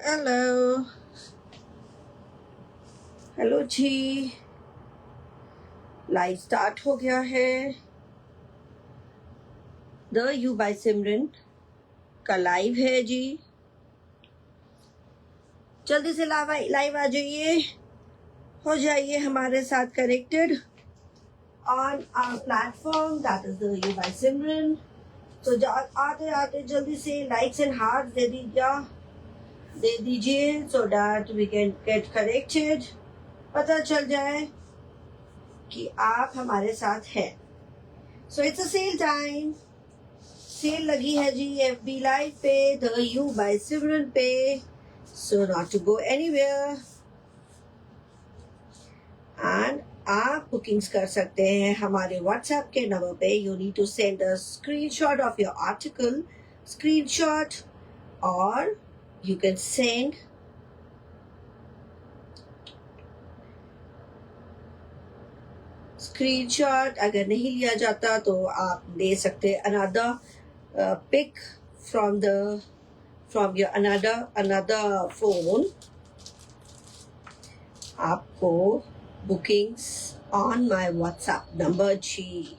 Hello hello जी। Live start हो गया है। द यू बाय सिमरन का लाइव है जी। जल्दी से लाइव आ जाइए, हो जाइए हमारे साथ connected on our platform that is the U by Simran. तो आते आते जल्दी से लाइक्स एंड हार्ट दे दीजिए so that we can get connected, पता चल जाए कि आप हमारे साथ हैं। So it's a sale time. Sale लगी है जी FB लाइव पे, द यू बाय सिमरन पे। So not to go anywhere and आप बुकिंग्स कर सकते हैं हमारे व्हाट्सएप के नंबर पे। You need to send a screenshot of your article, screenshot, और यू कैन सेंड स्क्रीनशॉट। अगर नहीं लिया जाता तो आप ले सकते another pick from your another phone. आपको bookings on my WhatsApp number G.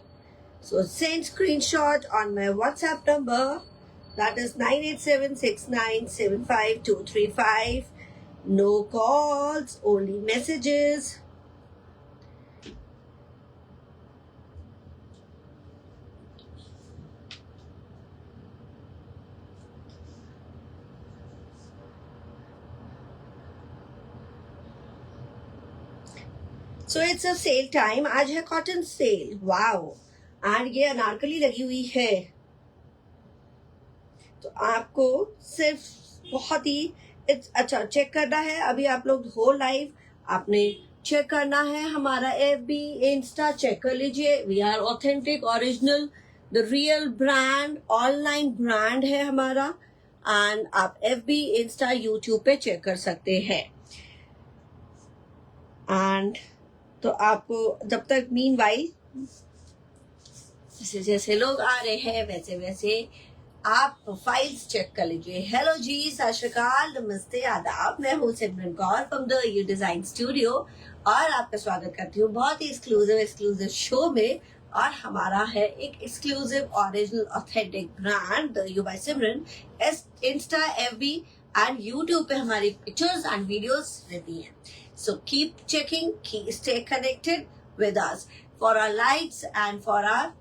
So send screenshot on my WhatsApp number, that is 9876975235. No calls, only messages. So it's a sale time. आज है कॉटन सेल। वाओ, और ये अनारकली लगी हुई है। तो आपको सिर्फ बहुत ही अच्छा चेक करना है। अभी आप लोग हो लाइव, आपने चेक करना है हमारा FB इंस्टा, चेक कर लीजिए। We are authentic, original, the real brand, online brand है हमारा। एंड आप FB इंस्टा यूट्यूब पे चेक कर सकते हैं। एंड तो आपको जब तक मीनवाइल जैसे जैसे लोग आ रहे हैं वैसे वैसे आप प्रोफाइल्स चेक कर लीजिए। हेलो जी, सत श्री अकाल, नमस्ते, आदाब। मैं हूँ Simran Kaur from the U design studio और आपका स्वागत करती हूँ बहुत ही एक्सक्लूसिव शो में। और हमारा है एक exclusive original authentic brand the U by Simran. Insta, FB and YouTube पे हमारी पिक्चर्स एंड वीडियोस रहती हैं। So keep checking, stay connected with us for our likes and for our.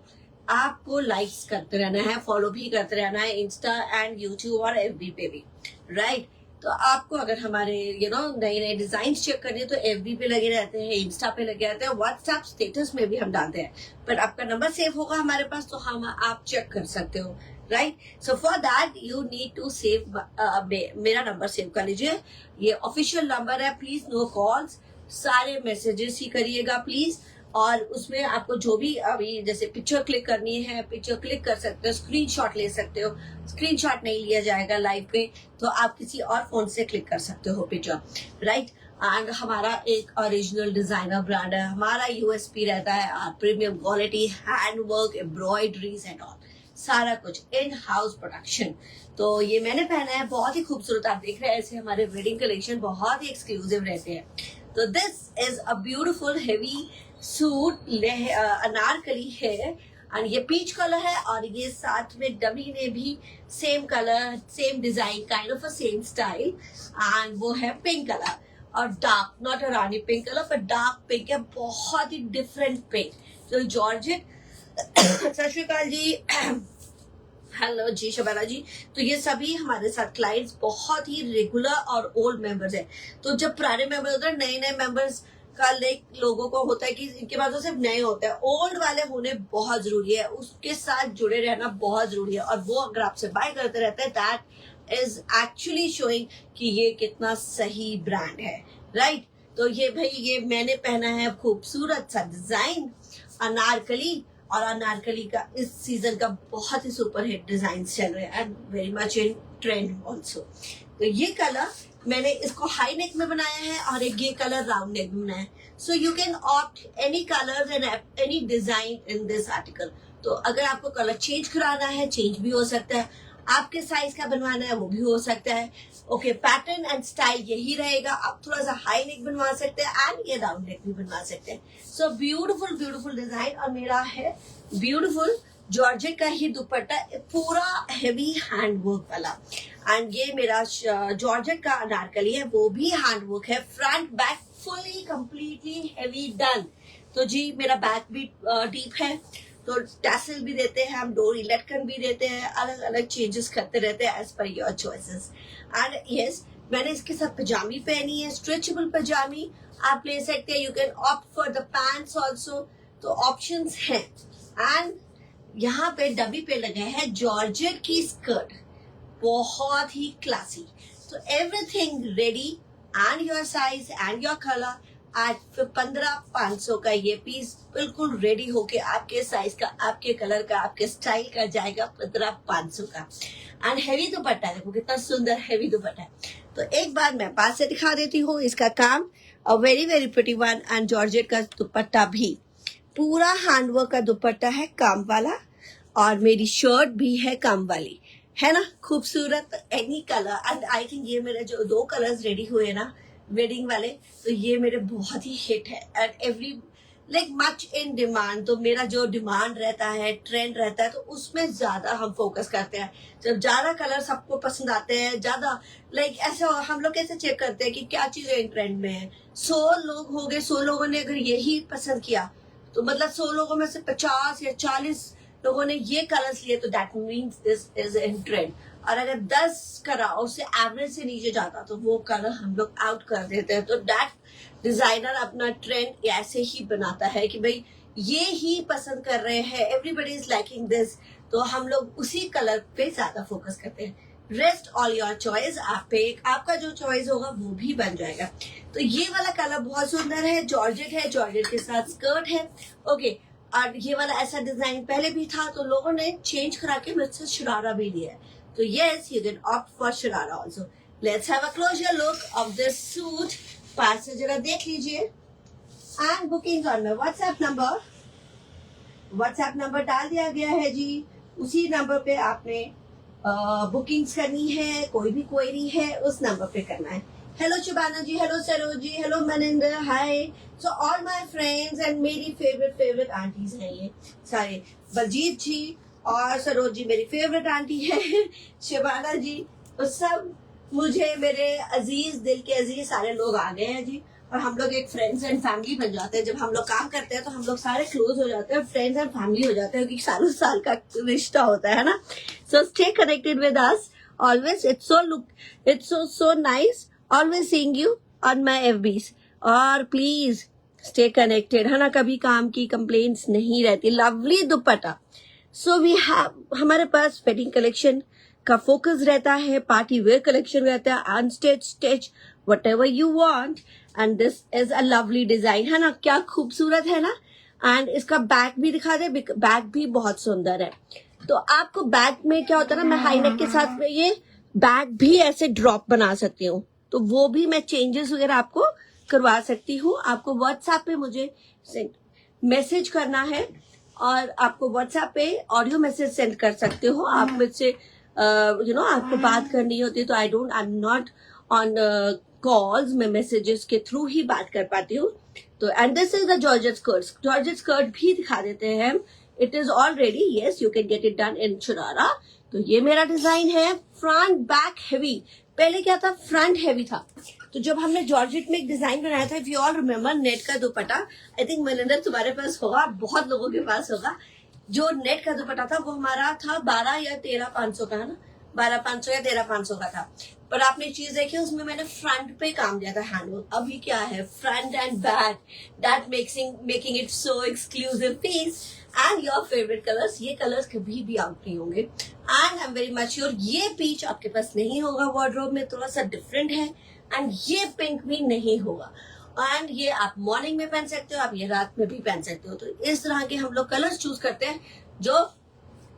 आपको लाइक्स करते रहना है, फॉलो भी करते रहना है इंस्टा एंड यूट्यूब और FB पे भी, राइट। तो आपको अगर हमारे नए नए डिजाइन चेक करने तो FB पे लगे रहते हैं, इंस्टा पे लगे रहते हैं, व्हाट्सएप स्टेटस में भी हम डालते हैं। बट आपका नंबर सेव होगा हमारे पास तो आप चेक कर सकते हो, right. So for that you need to save, मेरा नंबर सेव कर लीजिए। ये ऑफिशियल नंबर है, प्लीज नो कॉल्स, सारे मैसेजेस ही करिएगा प्लीज। और उसमें आपको जो भी अभी जैसे पिक्चर क्लिक करनी है, पिक्चर क्लिक कर सकते हो, स्क्रीनशॉट ले सकते हो। स्क्रीनशॉट नहीं लिया जाएगा लाइव पे, तो आप किसी और फोन से क्लिक कर सकते हो पिक्चर, राइट। एंड हमारा एक ओरिजिनल डिजाइनर ब्रांड है। हमारा USP रहता है premium quality, handwork, embroideries and all, सारा कुछ इन हाउस प्रोडक्शन। तो ये मैंने पहना है, बहुत ही खूबसूरत आप देख रहे हैं। ऐसे हमारे वेडिंग कलेक्शन बहुत ही एक्सक्लूसिव रहते हैं। तो this is a beautiful heavy suit, Anarkali है और ये पीच कलर है। और ये साथ में डमी ने भी same colour, same design, kind of a same style, and वो है पिंक कलर और dark, not a Rani pink colour पर डार्क पिंक है, बहुत ही डिफरेंट पिंक। तो जॉर्जेट सत श्री अकाल जी, हेलो जी, शबाना जी। तो ये सभी हमारे साथ क्लाइंट्स बहुत ही रेगुलर और ओल्ड मेंबर्स हैं। तो जब पुराने मेंबर होते हैं, नए नए मेंबर्स का लोगों को होता है कि इनके पास तो सिर्फ नए होते हैं, ओल्ड वाले होने बहुत जरूरी है, उसके साथ जुड़े रहना बहुत जरूरी है। और वो अगर आपसे बाय करते रहते हैं, दैट इज एक्चुअली शोइंग कि ये कितना सही ब्रांड है, राइट। तो ये भाई, ये मैंने पहना है खूबसूरत सा डिजाइन अनारकली, और अनारकली का इस सीजन का बहुत ही सुपर हिट डिजाइन चल रहे हैं and very much in trend also. तो ये कलर मैंने इसको हाई नेक में बनाया है और एक ये कलर राउंड नेक में बनाया है। So you can opt any colour and any design in this article. तो अगर आपको कलर चेंज कराना है, चेंज भी हो सकता है। आपके साइज का बनवाना है वो भी हो सकता है। ओके, पैटर्न एंड स्टाइल यही रहेगा। आप थोड़ा सा हाई नेक बनवा सकते हैं एंड ये राउंड नेक भी बनवा सकते हैं। So beautiful beautiful design. और मेरा है ब्यूटीफुल जॉर्जेट का ही दुपट्टा, पूरा हेवी हैंडवर्क वाला। एंड ये मेरा जॉर्जेट का अनारकली है, वो भी हैंडवर्क है, front back fully completely heavy done. तो जी मेरा बैक भी डीप है, तो टैसल भी देते हैं हम, डोरी लटकन भी देते हैं, अलग अलग चेंजेस करते रहते हैं as per your choices. And yes, मैंने इसके साथ पजामी पहनी है, स्ट्रेचेबल पजामी आप ले सकते हैं। You can opt for the pants also, तो ऑप्शंस हैं। एंड यहाँ पे डब्बी पे लगा है जॉर्जेट की स्कर्ट, बहुत ही क्लासी। तो everything ready and your size and your colour at 15,500 का ये पीस बिल्कुल रेडी होके आपके साइज का, आपके कलर का, आपके स्टाइल का जाएगा 15,500 का। एंड हेवी दुपट्टा देखो कितना सुंदर हेवी दुपट्टा है। तो एक बार मैं पास से दिखा देती हूँ इसका काम, a very very pretty one. And georgette का दुपट्टा भी पूरा हैंडवर्क का दुपट्टा है, काम वाला, और मेरी शर्ट भी है काम वाली, है ना खूबसूरत। Any colour, and I think ये मेरे जो 2 कलर्स रेडी हुए ना वेडिंग वाले, तो ये मेरे बहुत ही हिट है and every like much in demand. तो मेरा जो डिमांड रहता है, ट्रेंड रहता है, तो उसमें ज्यादा हम फोकस करते हैं। जब ज्यादा कलर सबको पसंद आते हैं, ज्यादा लाइक ऐसा हम लोग कैसे चेक करते हैं कि क्या चीजें इन ट्रेंड में है। 100 लोग हो गए, 100 लोगों ने अगर यही पसंद किया, तो मतलब 100 लोगों में से 50 या 40 लोगों ने ये कलर्स लिए, तो that means this is in trend. और अगर 10 कलर उससे एवरेज से नीचे जाता, तो वो कलर हम लोग आउट कर देते हैं। तो दैट डिजाइनर अपना ट्रेंड ऐसे ही बनाता है कि भाई ये ही पसंद कर रहे हैं, एवरीबडी इज लाइकिंग दिस, तो हम लोग उसी कलर पे ज्यादा फोकस करते हैं। रेस्ट ऑल योर चॉइस, आप पे आपका जो चॉइस होगा वो भी बन जाएगा। तो ये वाला कलर बहुत सुंदर है, जॉर्जेट है, जॉर्जेट के साथ स्कर्ट है। ओके, और ये वाला ऐसा डिजाइन पहले भी था, तो लोगों ने चेंज करा के मुझसे शरारा भी लिया है। तो yes, you can opt for sharara also. Let's have a closer look of this suit. पास से जरा देख लीजिए। And bookings on my WhatsApp number. WhatsApp number डाल दिया गया है जी, उसी नंबर पे आपने बुकिंग्स करनी है। कोई भी क्वेरी है उस नंबर पे करना है। Hello Shubhana ji, hello Saroj ji, hello Maninder, hi. So all my friends and मेरी फेवरेट आंटीज हैं ये सारे। बलजीत जी और सरोज जी मेरी फेवरेट आंटी है, शिवाना जी, तो सब मुझे मेरे अजीज, दिल के अजीज सारे लोग आ गए हैं जी। और हम लोग एक फ्रेंड्स एंड फैमिली बन जाते हैं। जब हम लोग काम करते हैं तो हम लोग सारे क्लोज हो जाते हैं, फ्रेंड्स एंड फैमिली हो जाते हैं, क्योंकि सालों साल का रिश्ता होता है ना। So stay connected with us always. It's so nice always seeing you on my FBs. और प्लीज स्टे कनेक्टेड, है ना, कभी काम की कंप्लेंट्स नहीं रहती। Lovely dupatta. So we have, हमारे पास वेडिंग कलेक्शन का फोकस रहता है, पार्टी वेयर कलेक्शन रहता है, unstitch, stitch, whatever you want, and this is a lovely design, है ना, क्या खूबसूरत है ना। एंड इसका बैक भी दिखा दे, बैक भी बहुत सुंदर है। तो आपको बैक में क्या होता है ना, मैं हाई नेक के साथ में ये बैक भी ऐसे ड्रॉप बना सकती हूँ, तो वो भी मैं चेंजेस वगैरह आपको करवा सकती हूँ। आपको व्हाट्सएप पे मुझे मैसेज करना है, और आपको व्हाट्सएप पे ऑडियो मैसेज सेंड कर सकते हो। आप मुझसे आपको बात करनी होती है, तो I am not on calls, मैं मैसेजेस के थ्रू ही बात कर पाती हूँ। तो and this is the georgette skirt भी दिखा देते हैं। It is already, yes, you can get it done in sharara. तो ये मेरा डिजाइन है, फ्रंट बैक हेवी। पहले क्या था, फ्रंट हेवी था। तो जब हमने जॉर्जेट में एक डिजाइन बनाया था, if you all remember, net का दुपट्टा, आई थिंक मनिंदर तुम्हारे पास होगा, बहुत लोगों के पास होगा। जो नेट का दुपट्टा था वो हमारा था 12 या 13,500 का, है ना, 12,500 या 13,500 का था। पर आपने चीज देखी, उसमें मैंने फ्रंट पे काम दिया था, हैंडवर्क। अभी क्या है, front and back, that making it so exclusive piece. And your favourite colours, ये कलर्स कभी भी आउट नहीं होंगे। And I am very much sure ये पीच आपके पास नहीं होगा, वार्डरोब में थोड़ा सा डिफरेंट है। एंड ये पिंक भी नहीं होगा। एंड ये आप मॉर्निंग में पहन सकते हो, आप ये रात में भी पहन सकते हो। तो इस तरह के हम लोग कलर्स चूज करते हैं जो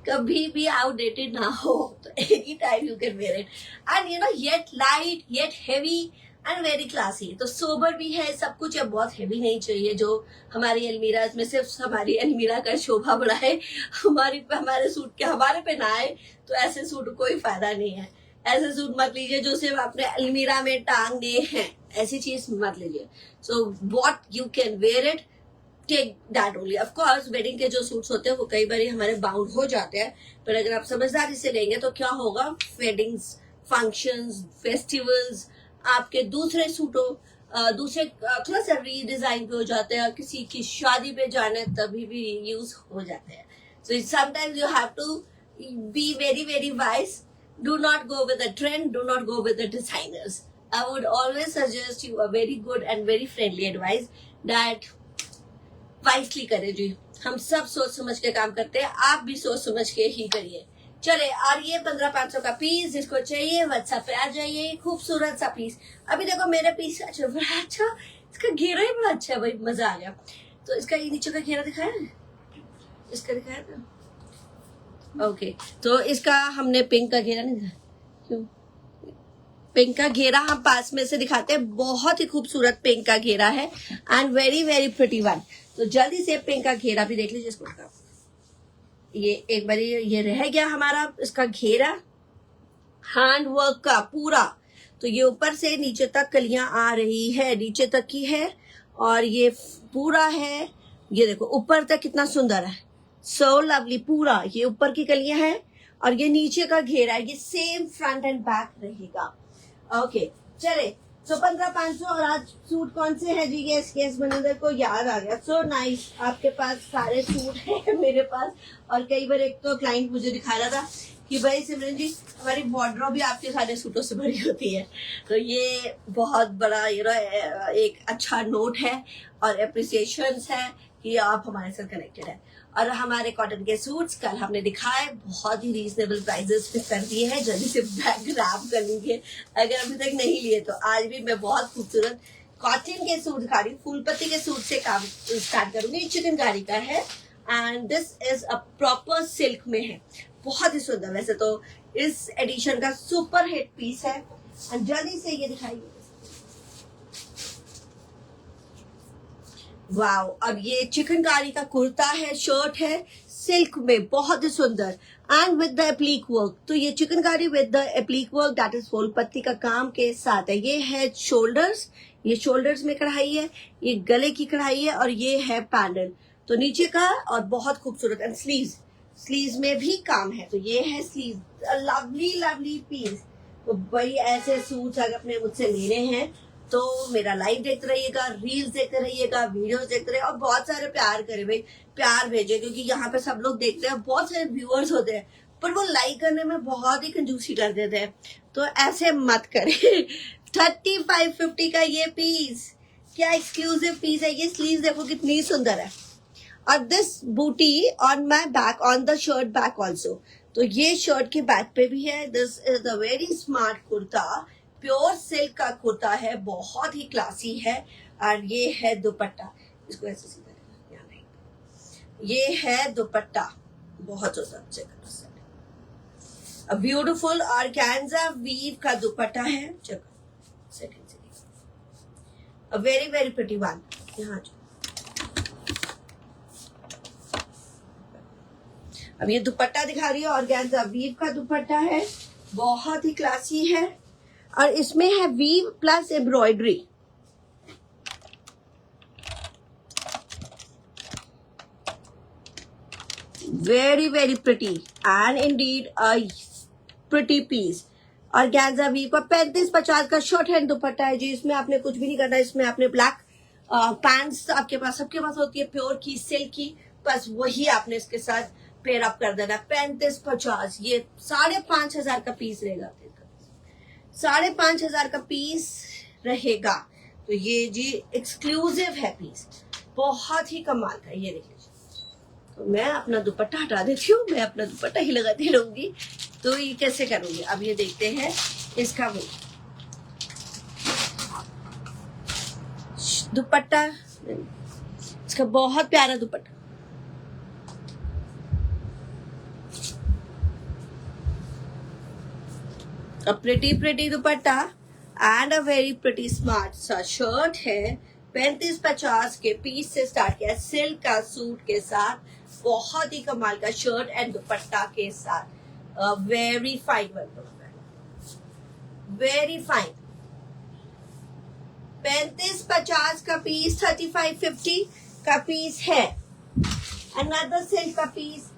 कभी भी आउटडेटेड ना हो, तो any time you can wear it. And yet light yet heavy, and very classy. तो सोबर भी है, सब कुछ है, बहुत हेवी नहीं चाहिए जो हमारी अलमीरा में सिर्फ हमारी अलमीरा का शोभा बढ़ाए, हमारे सूट के हमारे पे ना आए। तो ऐसे सूट कोई फायदा नहीं है। ऐसे सूट मत लीजिए जो सिर्फ अपने अलमीरा में टांगने हैं, ऐसी चीज मत लीजिए। So what you can wear it, take that only. Of course wedding के जो सूट्स होते हैं वो कई बार हमारे बाउंड हो जाते हैं, पर अगर आप समझदारी से लेंगे तो क्या होगा, वेडिंग्स, फंक्शंस, फेस्टिवल्स, आपके दूसरे सूटों दूसरे थोड़ा सा रीडिजाइन पे हो जाते हैं, किसी की शादी पे जाने तभी भी यूज हो जाते हैं। So sometimes you have to be very very wise, do not go with the trend, do not go with the designers. I would always suggest you a very good and very friendly advice that wisely करें जी। हम सब सोच समझ के काम करते हैं, आप भी सोच समझ के ही करिए। चले, और ये 1500 का पीस जिसको चाहिए व्हाट्सएप पे आ जाइए, खूबसूरत सा पीस। अभी देखो मेरा पीस अच्छा, बड़ा अच्छा, इसका घेरा ही बड़ा अच्छा है भाई, मजा आ गया। तो इसका ये नीचे का घेरा दिखाया, इसका दिखाया था, ओके। तो इसका हमने पिंक का घेरा नहीं दिखाया, क्यों? पिंक का घेरा हम पास में से दिखाते हैं, बहुत ही खूबसूरत पिंक का घेरा है and very very pretty one. तो जल्दी से पिंक का घेरा भी देख लीजिए इसको। ये एक बार ये रह गया हमारा इसका घेरा, हैंड वर्क का पूरा। तो ये ऊपर से नीचे तक कलियां आ रही है, नीचे तक की है, और ये पूरा है। ये देखो ऊपर तक कितना सुंदर है, सो लवली। पूरा ये ऊपर की कलियां हैं और ये नीचे का घेरा है, ये सेम फ्रंट एंड बैक रहेगा। ओके चले, तो 15,500। और आज सूट कौन से है जी? यस मनिंदर को याद आ गया, सो नाइस। आपके पास सारे सूट हैं मेरे पास। और कई बार एक तो क्लाइंट मुझे दिखा रहा था कि भाई सिमरन जी हमारी वार्डरोब भी आपके सारे सूटों से भरी होती है। तो ये बहुत बड़ा एक अच्छा नोट है और अप्रिसिएशन है कि आप हमारे साथ कनेक्टेड है। और हमारे कॉटन के सूट्स कल हमने दिखाए, बहुत ही रीजनेबल प्राइजेस पे कर दिए हैं। जल्दी से बैग ग्रैब कर लीजिए अगर अभी तक नहीं लिए तो। आज भी मैं बहुत खूबसूरत कॉटन के सूट दिखा रही हूँ, फूल पत्ती के सूट से काम स्टार्ट करूंगी। चिकनकारी का है and this is a proper silk में है, बहुत ही सुंदर। वैसे तो इस एडिशन का सुपर हिट पीस है। एंड जल्दी से ये दिखाइए, वाव। अब ये चिकनकारी का कुर्ता है, शर्ट है, सिल्क में, बहुत ही सुंदर and with the applique work. तो ये chikankari with the applique work, that is फूल पत्ती का काम के साथ है। ये है शोल्डर्स, ये शोल्डर्स में कढ़ाई है, ये गले की कढ़ाई है और ये है पैनल तो नीचे का, और बहुत खूबसूरत। एंड स्लीव्स में भी काम है। तो ये है स्लीव, लवली लवली पीस। तो भाई ऐसे सूट्स अगर अपने मुझसे लेने हैं तो मेरा लाइव देखते रहिएगा, रील्स देखते रहिएगा, वीडियोस देखते रहिए और बहुत सारे प्यार करें भाई, प्यार भेजे, क्योंकि यहाँ पे सब लोग देखते हैं, बहुत सारे व्यूअर्स होते हैं पर वो लाइक करने में बहुत ही कंजूसी कर देते हैं। तो ऐसे मत करें। 35-50 का ये पीस, क्या एक्सक्लूसिव पीस है। ये स्लीव देखो कितनी सुंदर है, और दिस बूटी on my back, on the shirt back also. तो ये शर्ट के बैक पे भी है। This is a very smart kurta, pure silk का कुर्ता है, बहुत ही क्लासी है। और ये है दुपट्टा, इसको ऐसे सीधा यहाँ नहीं, ये है दुपट्टा, बहुत सुंदर ब्यूटीफुल ऑर्गेन्जा वीव का दुपट्टा है। सेकंड से वेरी वेरी प्रिटी वन। यहाँ अब ये दुपट्टा दिखा रही है, ऑर्गेन्जा वीव का दुपट्टा है, बहुत ही क्लासी है। और इसमें है weave plus embroidery. Very very pretty and indeed a pretty piece. Organza weave का 35-50 का शॉर्ट हैंड दुपट्टा है जी। इसमें आपने कुछ भी नहीं करना, इसमें आपने ब्लैक पैंट्स आपके पास सबके पास होती है, प्योर की, सिल्क की, बस वही आपने इसके साथ पेयर अप कर देना। 35-50, ये 5,500 का पीस रहेगा, 5,500 का पीस रहेगा। तो ये जी एक्सक्लूसिव है पीस, बहुत ही कमाल का। ये देख लीजिए। तो मैं अपना दुपट्टा हटा देती हूँ, मैं अपना दुपट्टा ही लगाती रहूंगी। तो ये कैसे करूंगी, अब ये देखते हैं इसका वो दुपट्टा, इसका बहुत प्यारा दुपट्टा, pretty dupatta and a very pretty smart सा शर्ट है। 35-50 के पीस से स्टार्ट किया, सिल्क का सूट के साथ, बहुत ही कमाल का शर्ट एंड दुपट्टा के साथ। Very fine work, very fine. 35-50 का पीस, 35-50 का पीस है। अनदर सिल्क का पीस,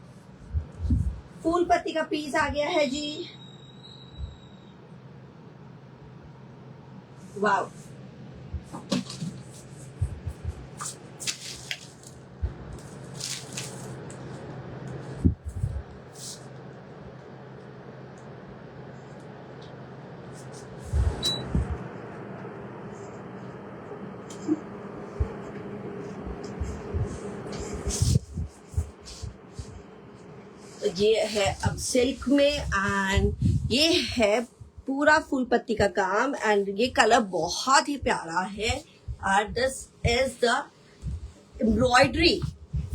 फूल पत्ती का पीस आ गया है जी। वाव, तो ये है अब सिल्क में, एंड ये है पूरा फूल पत्ती का काम, एंड ये कलर बहुत ही प्यारा है। और दिस इज द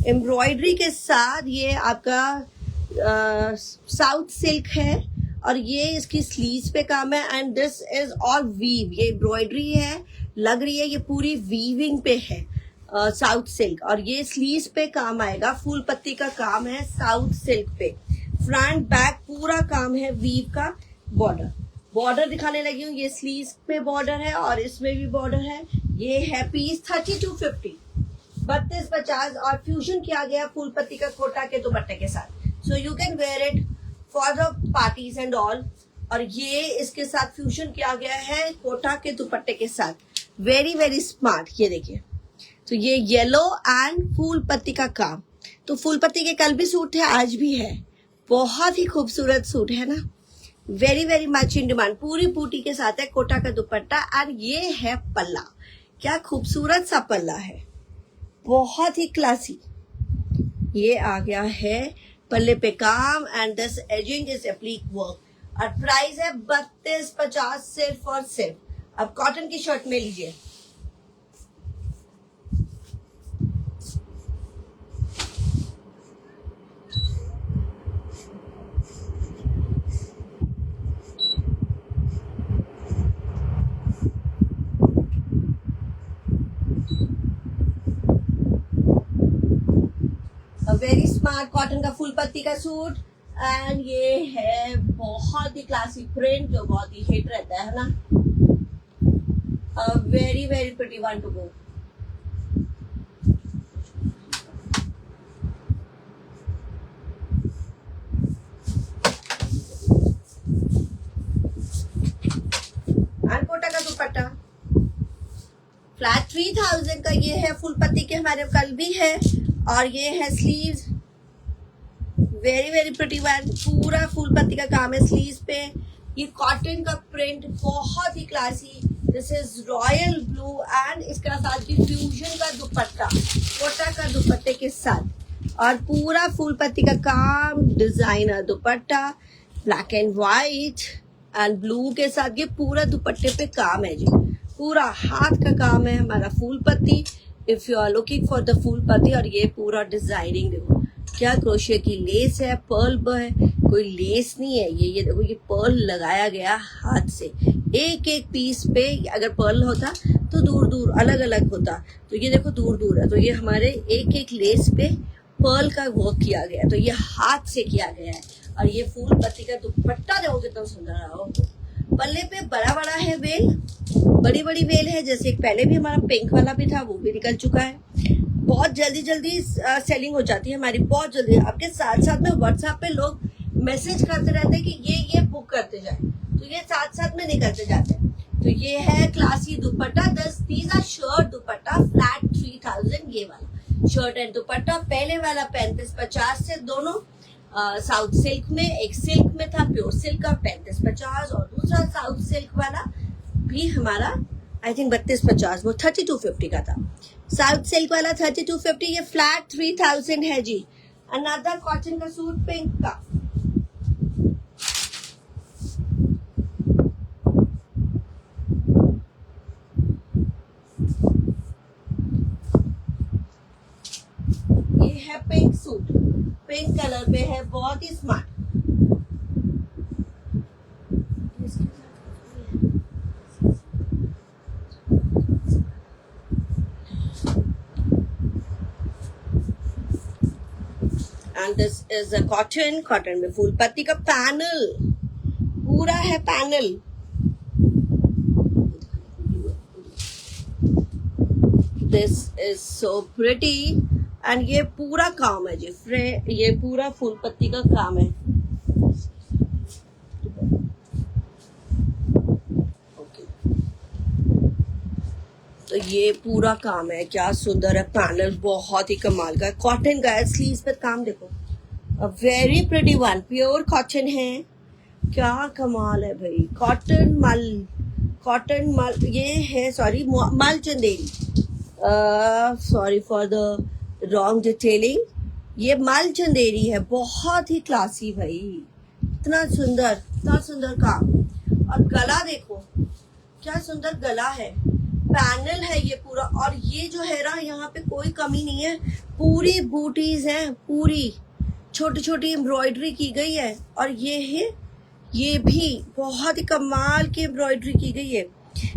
एम्ब्रॉयडरी के साथ ये आपका साउथ सिल्क है, और ये इसकी स्लीव्स पे काम है। And this is all weave, ये एम्ब्रॉयडरी है, लग रही है ये पूरी वीविंग पे है साउथ सिल्क, और ये स्लीव्स पे काम आएगा। फूल पत्ती का काम है साउथ सिल्क पे, फ्रंट बैक पूरा काम है वीव का। बॉर्डर दिखाने लगी हूँ, ये स्लीव्स पे बॉर्डर है और इसमें भी बॉर्डर है। ये है पीस 3250, 32-50, और फ्यूजन किया गया फूल पत्ती का कोटा के दुपट्टे के साथ। So you can wear it for the parties and all. और ये इसके साथ फ्यूजन किया गया है कोटा के दुपट्टे के साथ, वेरी वेरी स्मार्ट। ये देखिए, तो ये येलो एंड फूल पत्ती का काम। तो फूल पत्ती के कल भी सूट थे, आज भी है, बहुत ही खूबसूरत सूट है ना, very very much in demand. पूरी बूटी के साथ है कोटा का दुपट्टा, एंड ये है पल्ला। क्या खूबसूरत सा पल्ला है, बहुत ही क्लासी। ये आ गया है पल्ले पे काम, and this ageing is एप्लीक work. और प्राइस है 3250 सिर्फ और सिर्फ। अब कॉटन की शर्ट में लीजिए, वेरी स्मार्ट कॉटन का फुल पत्ती का सूट, एंड ये है बहुत ही क्लासिक प्रिंट जो बहुत ही हिट रहता है ना। Very very pretty one to go. Kota का दुपट्टा फ्लैट 3000 का, ये है फुल पत्ती के, हमारे कल भी है। और ये है sleeves, very very pretty one, पूरा फूल पत्ती का काम है स्लीव्स पे। ये कॉटन का प्रिंट बहुत ही classy, this is royal blue, and इसका साथ भी फ्यूजन का दुपट्टा कोटा का दुपट्टे के साथ, और पूरा फूल पत्ती का काम, designer dupatta, black and white and blue के साथ। ये पूरा दुपट्टे पे काम है जी, पूरा हाथ का काम है हमारा फूल पत्ती, if you are looking for the फूल पत्ती। और ये पूरा डिजाइनिंग देखो, क्या क्रोशिया की लेस है, पर्ल है, कोई लेस नहीं है ये देखो, ये पर्ल लगाया गया हाथ से। एक एक पीस पे अगर पर्ल होता तो दूर दूर अलग अलग होता, तो ये देखो दूर दूर है, तो ये हमारे एक एक लेस पे पर्ल का वर्क किया गया, तो ये हाथ से किया गया है। और ये फूल पत्ती का दुपट्टा देखो कितना सुंदर रहा हो। पल्ले पे बड़ा बड़ा है वेल, बड़ी बड़ी वेल है, जैसे एक पहले भी हमारा पिंक वाला भी था, वो भी निकल चुका है। बहुत जल्दी जल्दी सेलिंग हो जाती है हमारी, बहुत जल्दी। आपके साथ साथ में व्हाट्सएप पे लोग मैसेज करते रहते हैं कि ये बुक करते जाए, तो ये साथ साथ में निकलते जाते हैं। तो ये है classy dupatta, these are shirt dupatta flat 3000। ये वाला शर्ट एंड दुपट्टा, पहले वाला 35-50 से, दोनों साउथ सिल्क में, एक सिल्क में था प्योर सिल्क का 35-50, और दूसरा साउथ सिल्क वाला भी हमारा आई थिंक 32-50, वो 3250 का था। साउथ सिल्क वाला 3250, ये फ्लैट 3000 है जी। अनदर कॉटन का सूट पिंक का, ये है पिंक सूट, पिंक कलर पे है, बहुत ही smart. And this is a cotton, cotton में फूल पत्ती का पैनल पूरा है panel. This is so pretty and ये पूरा काम है जी, ये पूरा फूल पत्ती का काम है। ओके, तो ये पूरा काम है, क्या सुंदर है पैनल, बहुत ही कमाल का कॉटन का है। स्लीव्स पे काम देखो, a very pretty one, pure cotton है, क्या कमाल है भाई। कॉटन मल ये है, सॉरी मल Chanderi, sorry for the wrong detailing, ये मल चंदेरी है, बहुत ही क्लासी भाई, इतना सुंदर काम। और गला देखो क्या सुंदर गला है, पैनल है ये पूरा। और ये जो है ना, यहाँ पे कोई कमी नहीं है, पूरी बूटीज हैं, पूरी छोटी छोटी एम्ब्रॉयडरी की गई है। और ये भी बहुत ही कमाल की एम्ब्रॉयडरी की गई है,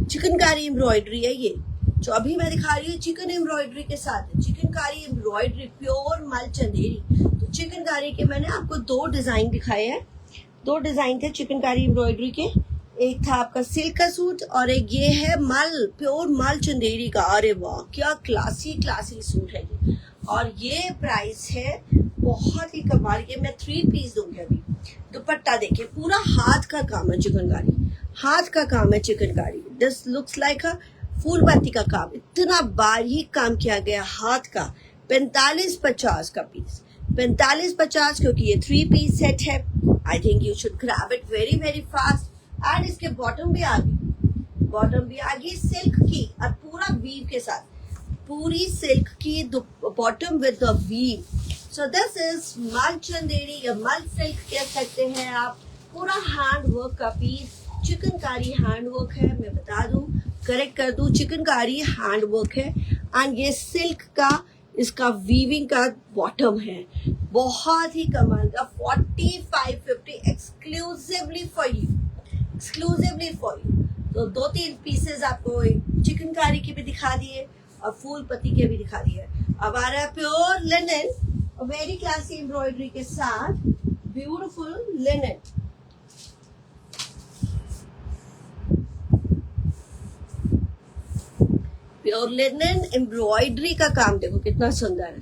चिकनकारी एम्ब्रॉयडरी है ये जो अभी मैं दिखा रही हूँ, चिकन एम्ब्रॉयडरी के साथ है, चिकनकारी एम्ब्रॉयडरी, प्योर मल चंदेरी। तो चिकनकारी के मैंने आपको 2 डिजाइन दिखाए हैं, 2 डिजाइन थे चिकनकारी एम्ब्रॉयडरी के, एक था आपका सिल्क का सूट और एक ये है प्योर मल चंदेरी का। अरे वाह, क्या क्लासी सूट है ये। और ये प्राइस है बहुत ही कमाल के, मैं 3 पीस दूंगी अभी। दुपट्टा देखिए, पूरा हाथ का काम है चिकनकारी, हाथ का काम है chikankari. This looks like a फूल पत्ती का काम, इतना बारीक काम किया गया हाथ का। 45-50 का पीस, 45-50, क्योंकि ये 3 पीस सेट है। I think you should grab it very very fast. And इसके बॉटम भी आ गई सिल्क की, और पूरा वीव के साथ, पूरी सिल्क की bottom with the weave. So this is Mul Chanderi या मल सिल्क कह सकते हैं आप, पूरा हैंड वर्क का पीस, चिकनकारी हैंड वर्क है, मैं बता दूं, करेक्ट कर दूं, चिकनकारी हैंड वर्क है। एंड ये सिल्क का, इसका वीविंग का बॉटम है, बहुत ही कमाल का। 4550 एक्सक्लूसिवली फॉर यू। तो 2-3 पीसेस आपको चिकनकारी के भी दिखा दिए और फूल पत्ती के भी दिखा दिए। अब आ रहा है pure linen, very classy embroidery के साथ, beautiful linen. Pure linen embroidery का काम देखो कितना सुंदर है,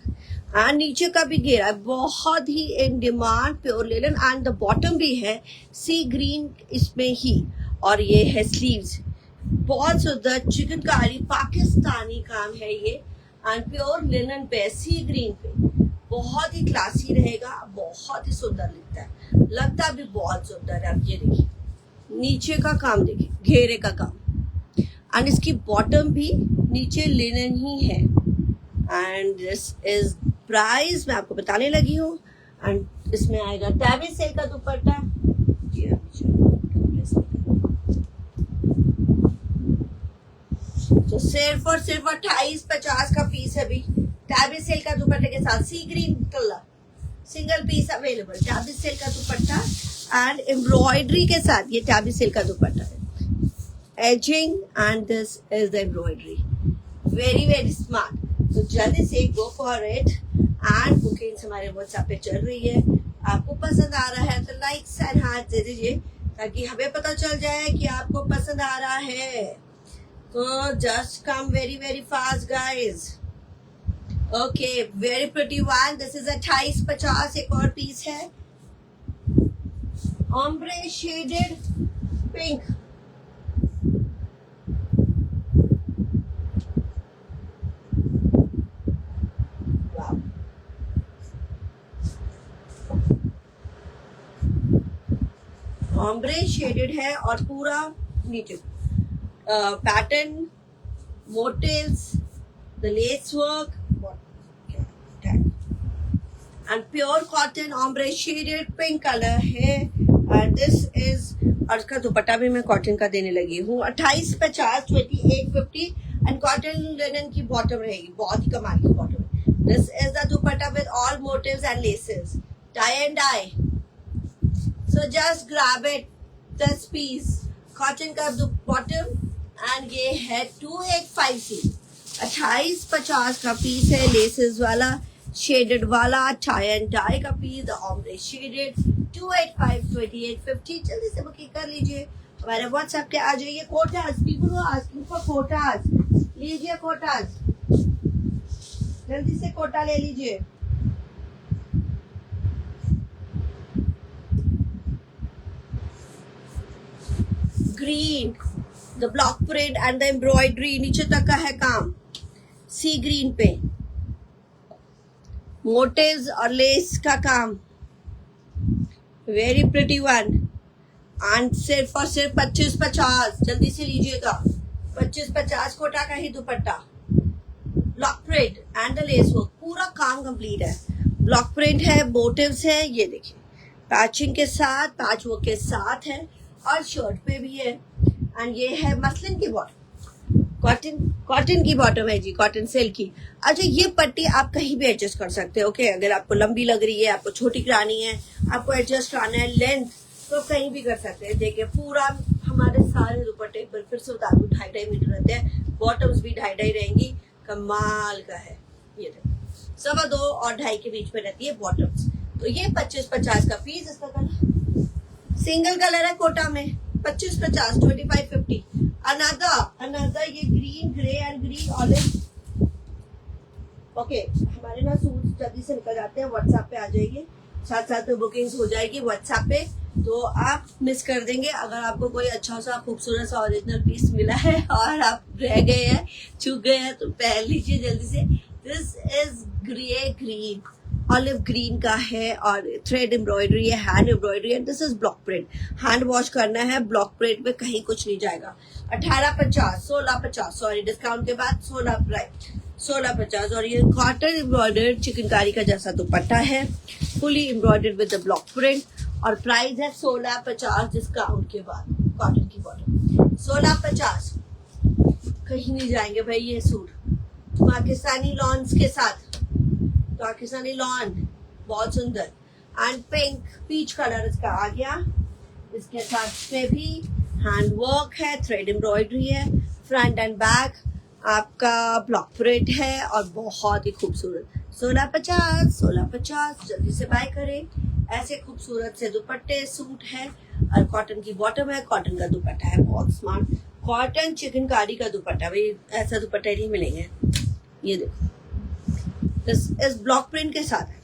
एंड नीचे का भी घेरा है, बहुत ही in demand pure linen. And the bottom भी है सी ग्रीन इसमें ही, और ये है स्लीव्स, बहुत सुंदर चिकनकारी पाकिस्तानी काम है ये। एंड प्योर लिनन पे, सी ग्रीन पे, बहुत ही क्लासी रहेगा, बहुत ही सुंदर लगता भी बहुत सुंदर है। अब ये देखिए नीचे का काम, देखिए घेरे का काम, एंड इसकी बॉटम भी नीचे लिनन ही है। एंड दिस इज प्राइस मैं आपको बताने लगी हूँ। एंड इसमें आएगा टैबी सिल्क का दुपट्टा, तो सिर्फ और सिर्फ 28-50 का पीस है अभी, टैबी सिल्क का दुपट्टे के साथ, sea green colour, single piece available, tabby silk का दुपट्टा एंड एम्ब्रॉयडरी के साथ। ये टैबी सिल्क का दुपट्टा है, ageing, and this is the embroidery, very very smart. तो जल्दी से go for it. And bookings हमारे व्हाट्सएप पे चल रही है, आपको पसंद आ रहा है तो लाइक्स एंड हार्ट दे दीजिए, ताकि हमें पता चल जाए कि आपको पसंद आ रहा है। तो just come very very fast guys. Okay, very pretty one, this is 28-50। एक और पीस है, ombre shaded pink, ombre shaded है, और पूरा नीचे pattern, motifs, the lace work, and pure cotton ombre shaded pink colour है। एंड दिस इज, और इसका दुपट्टा भी मैं कॉटन का देने लगी हूँ। 28-50, 2850। एंड कॉटन लिनन की बॉटम रहेगी, बहुत ही कमाल की bottom. This is the dupatta with all motifs and laces, tie and dye. So just grab it, this piece, cotton का बॉटम, एंड ये है 2850, 2850 का पीस है, लेसेस वाला, शेडेड वाला टाई एंड टाई का पीस, ऑमरे शेडेड 285-2850। जल्दी से बुकिंग कर लीजिए, हमारे व्हाट्सएप पे आ जाइए। Quotas, people asking for quotas, लीजिए कोटास, जल्दी से कोटा ले लीजिए। Green, the block print and the embroidery, नीचे तक का है काम सी ग्रीन पे, मोटिव्स और लेस का काम, वेरी प्रिटी वन। एंड सिर्फ और सिर्फ 25-50, जल्दी से लीजिएगा। 25-50 कोटा का ही दुपट्टा, block print and the lace work, पूरा काम कंप्लीट है। ब्लॉक प्रिंट है, मोटिव्स है, ये देखिए पैचिंग के साथ, पैच वर्क के साथ है, और शर्ट पे भी है। एंड ये है मसलिन की बॉटम, कॉटन की बॉटम है जी, कॉटन सिल्क की। अच्छा, ये पट्टी आप कहीं भी एडजस्ट कर सकते हो। ओके, अगर आपको लंबी लग रही है, आपको छोटी करानी है, आपको एडजस्ट कराना है लेंथ, तो कहीं भी कर सकते हैं। देखिए पूरा हमारे सारे दुपट्टे, एक बार फिर से बता दूं, 2.5 मीटर रहते हैं, बॉटम्स भी 2.5 रहेंगी। कमाल का है, ये देखो 2.25 और 2.5 के बीच में रहती है बॉटम्स। तो ये 25-50 का पीस, इसका कलर सिंगल कलर है कोटा में, 25-50, 25-50। अनदर ये green, grey and green olive. Okay, हमारे ना सूट जल्दी से निकल जाते हैं, व्हाट्सएप पे आ जाइए, साथ साथ में बुकिंग्स हो जाएगी व्हाट्सएप पे, तो आप मिस कर देंगे। अगर आपको कोई अच्छा सा खूबसूरत सा ओरिजिनल पीस मिला है और आप रह गए हैं, चूक गए हैं, तो पहन लीजिए जल्दी से। This is grey green, olive green का है, और थ्रेड एम्ब्रॉयडरी है, hand embroidery, and this is block print. Hand wash करना है, ब्लॉक प्रिंट में कहीं कुछ नहीं जाएगा। 16.50 सॉरी, डिस्काउंट के बाद 16.50। और ये कॉटन एम्ब्रॉयडर्ड चिकनकारी का जैसा दुपट्टा है, fully embroidered with the block print, और प्राइस है 16.50 डिस्काउंट के बाद। कॉटन की बॉटम 16.50, कहीं नहीं जाएंगे भाई ये सूट। पाकिस्तानी लॉन्स के साथ, पाकिस्तानी लॉन बहुत सुंदर, एंड पिंक पीच कलर इसका आ गया। इसके साथ पे भी हैंड वर्क है, थ्रेड एम्ब्रॉयडरी है, फ्रंट एंड बैक आपका ब्लॉक प्रिंट है, और बहुत ही खूबसूरत। 16.50, जल्दी से बाय करें। ऐसे खूबसूरत से दुपट्टे सूट है, और कॉटन की बॉटम है, कॉटन का दुपट्टा है, बहुत स्मार्ट कॉटन चिकनकारी का दुपट्टा। भाई ऐसा दुपट्टा नहीं मिलेंगे, ये देखो इस ब्लॉक प्रिंट के साथ है।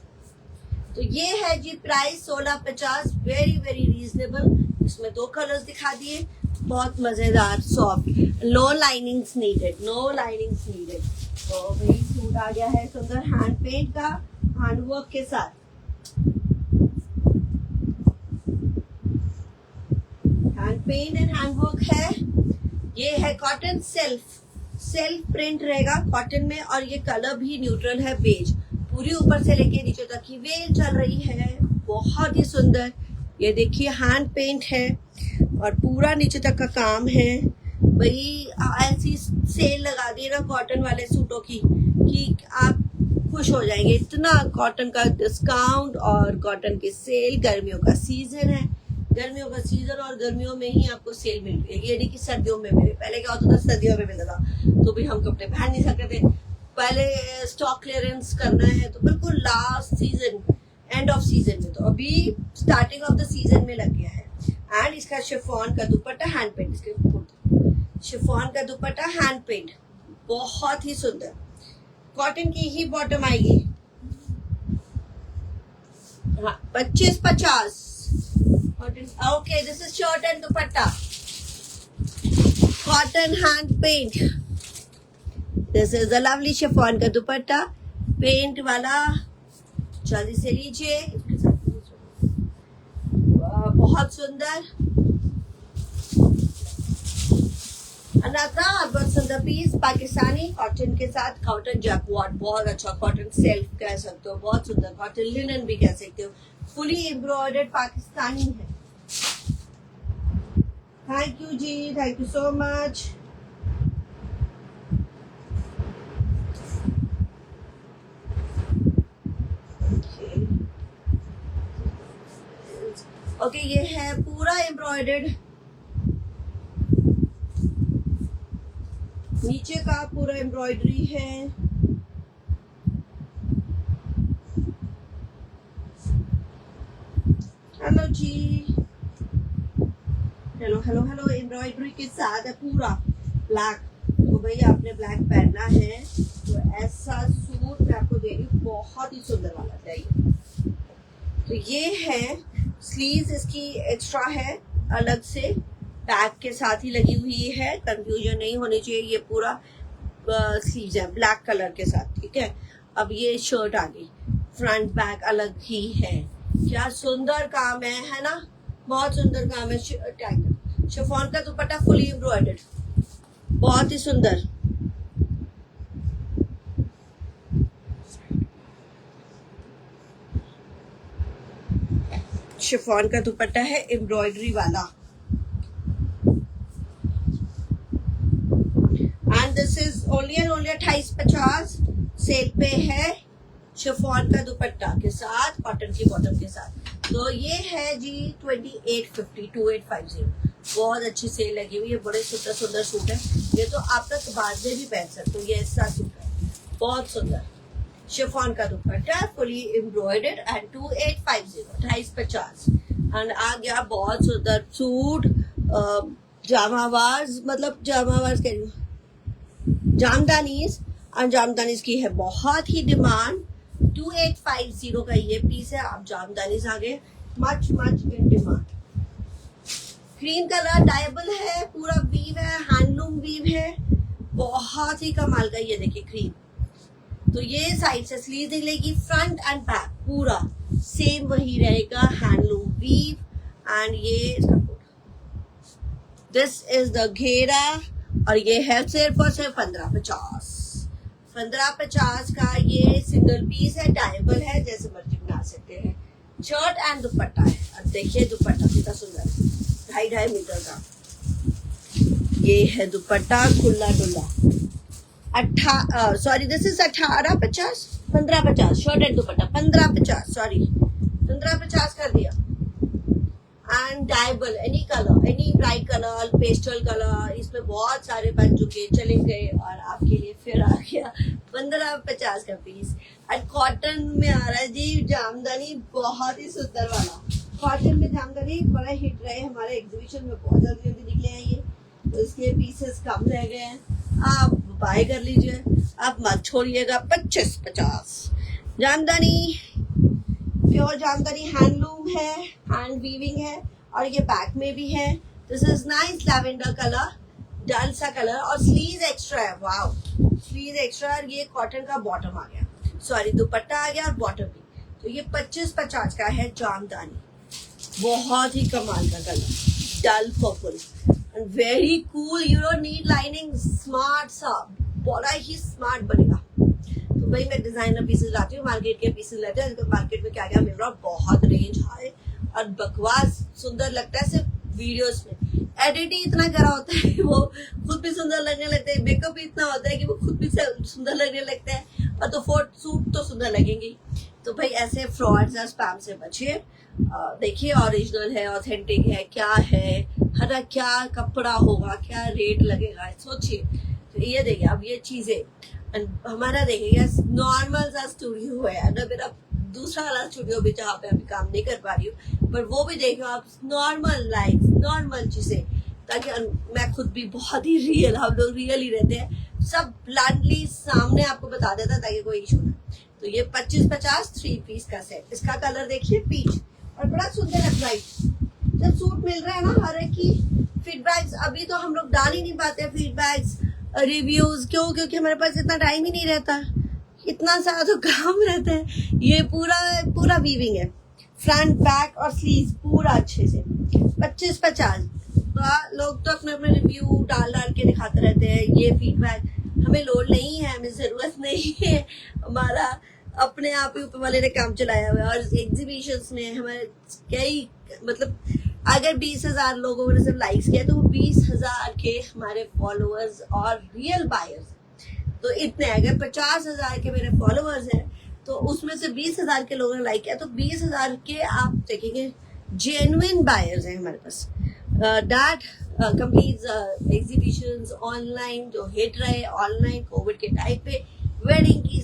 तो ये है जी प्राइस 16.50, वेरी वेरी रीजनेबल। इसमें 2 कलर्स दिखा दिए, बहुत मजेदार, soft, no linings needed, no linings needed. तो भाई सूट आ गया है सुंदर हैंड पेंट का, हैंड वर्क के साथ। Hand paint and hand work है। ये है कॉटन सेल्फ प्रिंट रहेगा कॉटन में, और ये कलर भी न्यूट्रल है, बेज। पूरी ऊपर से लेके नीचे तक की वेल चल रही है, बहुत ही सुंदर। ये देखिए हैंड पेंट है, और पूरा नीचे तक का काम है। भाई ऐसी सेल लगा दी ना कॉटन वाले सूटों की कि आप खुश हो जाएंगे। इतना कॉटन का डिस्काउंट और कॉटन की सेल, गर्मियों का सीजन है, गर्मियों का सीजन, और गर्मियों में ही आपको सेल मिल रही है। ये नहीं कि सर्दियों में मिले, पहले क्या होता था सर्दियों में मिलता था तो भी हम कपड़े पहन नहीं सकते थे। पहले स्टॉक क्लियरेंस करना है तो बिल्कुल last season, end off season में, तो अभी स्टार्टिंग ऑफ द सीजन में लग गया है। एंड इसका शिफॉन का दुपट्टा हैंड पेंट, इसके शिफॉन का दुपट्टा हैंड पेंट, बहुत ही सुंदर। कॉटन की ही बॉटम आएगी। हाँ, 25-50। Okay, this is shirt and dupatta. Cotton hand paint. This is the lovely chiffon का दुपट्टा, पेंट वाला, जल्दी से लीजिए। बहुत सुंदर, अनदर बहुत सुंदर पीस, पाकिस्तानी कॉटन के साथ, कॉटन जैकवाट, बहुत अच्छा कॉटन सेल्फ कह सकते हो, बहुत सुंदर कॉटन लिनन भी कह सकते हो, फुली एम्ब्रॉयडर्ड पाकिस्तानी है। थैंक यू जी, thank you so much. Okay, ये है पूरा एम्ब्रॉयडर्ड, नीचे का पूरा एम्ब्रॉयडरी है, हेलो जी, हेलो हेलो हेलो। एम्ब्रॉयडरी के साथ है पूरा ब्लैक, तो भाई आपने ब्लैक पहनना है तो ऐसा सूट मैं आपको दे रही हूँ, बहुत ही सुंदर वाला चाहिए। तो ये है स्लीव्स, इसकी एक्स्ट्रा है अलग से, बैक के साथ ही लगी हुई है, कंफ्यूजन नहीं होनी चाहिए। ये पूरा स्लीव्स है ब्लैक कलर के साथ, ठीक है। अब ये शर्ट आ गई, फ्रंट बैक अलग ही है। क्या सुंदर काम है ना, बहुत सुंदर काम है। शिफॉन का दुपट्टा फुली एम्ब्रॉयडर्ड, बहुत ही सुंदर। शिफॉन का दुपट्टा है एम्ब्रॉयडरी वाला, and this is only and only 2850 sale पे है। शिफॉन का दुपट्टा के साथ, कॉटन की बॉटम के साथ। तो ये है जी 2850 बहुत अच्छी सेल लगी हुई है, बड़े सुंदर सुंदर सूट है। ये तो आप तक बाद में भी पहन सकते हो, ये ऐसा सूट है बहुत सुंदर। शिफॉन का दुपट्टा फुली एम्ब्रॉयडर्ड एंड 2850 2850 एंड आ गया बहुत सुंदर सूट। जामावाज, मतलब जामावाज कह रही हूँ, जामदानीज, और जामदानीज की है बहुत ही डिमांड। 2850 का ये पीस है। आप जामदानीज आ गए, much much in demand. Cream colour dyeable है, पूरा वीव है, हैंडलूम वीव है, बहुत ही कमाल का। ये देखिए क्रीम, तो ये साइड से स्लीव निकलेगी, फ्रंट एंड बैक पूरा सेम वही रहेगा, हैंडलूम वीव। एंड ये दिस इज द घेरा, और ये है सिर्फ और सिर्फ 1550 का ये सिंगल पीस है, डायबल है, जैसे मर्जी बना सकते हैं। शर्ट एंड दुपट्टा है। अब देखिए दुपट्टा कितना सुंदर है, 2.5 मीटर का ये है दुपट्टा, खुला Dulla. Sorry this is 1850 1550 shirt and dupatta 1550, sorry 1550 कर दिया। And dyeable, any colour, any bright colour, pastel colour, इसमें बहुत सारे बन चुके, चले गए, और आपके लिए फिर आ गया 1550 का पीस। एंड कॉटन में आ रहा है जी जामदानी, बहुत ही सुंदर वाला। कॉटन में जामदानी बड़ा हिट रहे हमारे एग्जीबिशन में, बहुत जल्दी जल्दी निकले हैं ये, तो इसलिए पीसेस कम रह गए हैं। आप बाय कर लीजिए, आप मत छोड़िएगा। 2550 जामदानी, प्योर जामदानी, हैंडलूम है, हैंड वीविंग है, और ये बैक में भी है। This is nice lavender colour, dull सा कलर, और स्लीव एक्स्ट्रा है। Wow, sleeve extra. ये कॉटन का बॉटम आ गया, सॉरी दुपट्टा आ गया और बॉटम भी। तो ये 2550 का है जामदानी, बहुत ही कमाल का colour, dull purple and very cool. You don't need lining, smart सा, बड़ा ही स्मार्ट बनेगा। तो भाई मैं डिजाइनर पीसेस लाती हूँ, मार्केट के पीसेस लाते हैं। मार्केट में क्या क्या मिल रहा है, बहुत रेंज हाई और बकवास सुंदर लगता है। सिर्फ वीडियोस में एडिट ही इतना करा होता है, वो खुद भी सुंदर लगने लगते हैं, मेकअप भी इतना होता है कि वो खुद भी सुंदर लगने लगते हैं, और तो सूट तो सुंदर लगेंगे। तो भाई ऐसे फ्रॉड्स और स्पैम से बचिए। देखिए ओरिजिनल है, ऑथेंटिक है, क्या है, हरा क्या कपड़ा होगा, क्या रेट लगेगा, सोचिए। तो ये देखिए, अब ये चीजें हमारा देखिए नॉर्मल सा स्टूडियो है ना, मेरा दूसरा वाला स्टूडियो भी जहाँ पे अभी काम नहीं कर पा रही हूँ, पर वो भी देखो आप, नॉर्मल लाइफ, नॉर्मल चीजें, ताकि मैं खुद भी बहुत ही रियल, हम लोग रियल ही रहते हैं, सब ब्लंटली सामने आपको बता देता है, ताकि कोई इशू ना। तो ये 2550 3 पीस का सेट, इसका कलर देखिए पीच, और बड़ा सुंदर है, ब्राइट। जब सूट मिल रहा है ना हर एक की फीडबैक्स, अभी तो हम लोग डाल ही नहीं पाते फीडबैक्स, रिव्यूज, क्यों? क्योंकि हमारे पास इतना टाइम ही नहीं रहता, इतना सारा तो काम रहता है। ये पूरा वीविंग है, फ्रंट बैक और स्लीव पूरा अच्छे से। 2550 लोग तो अपने अपने रिव्यू डाल के दिखाते रहते हैं। ये फीडबैक हमें लोड नहीं है, हमें जरूरत नहीं है, हमारा अपने आप ही ऊपर वाले ने काम चलाया हुआ है। और एग्जीबिशंस में हमारे कई, मतलब अगर 20,000 लोगों ने सिर्फ लाइक्स किया, तो वो 20,000 के हमारे फॉलोअर्स और रियल बायर्स। तो इतने, अगर 50,000 के मेरे फॉलोअर्स हैं, तो उसमें से 20,000 के लोगों ने लाइक किया, तो 20,000 के आप देखेंगे जेन्युइन बायर्स हैं हमारे पास। दैट कंप्लीट एग्जीबिशंस ऑनलाइन जो हिट रहे, ऑनलाइन कोविड के टाइम पे, वेडिंग की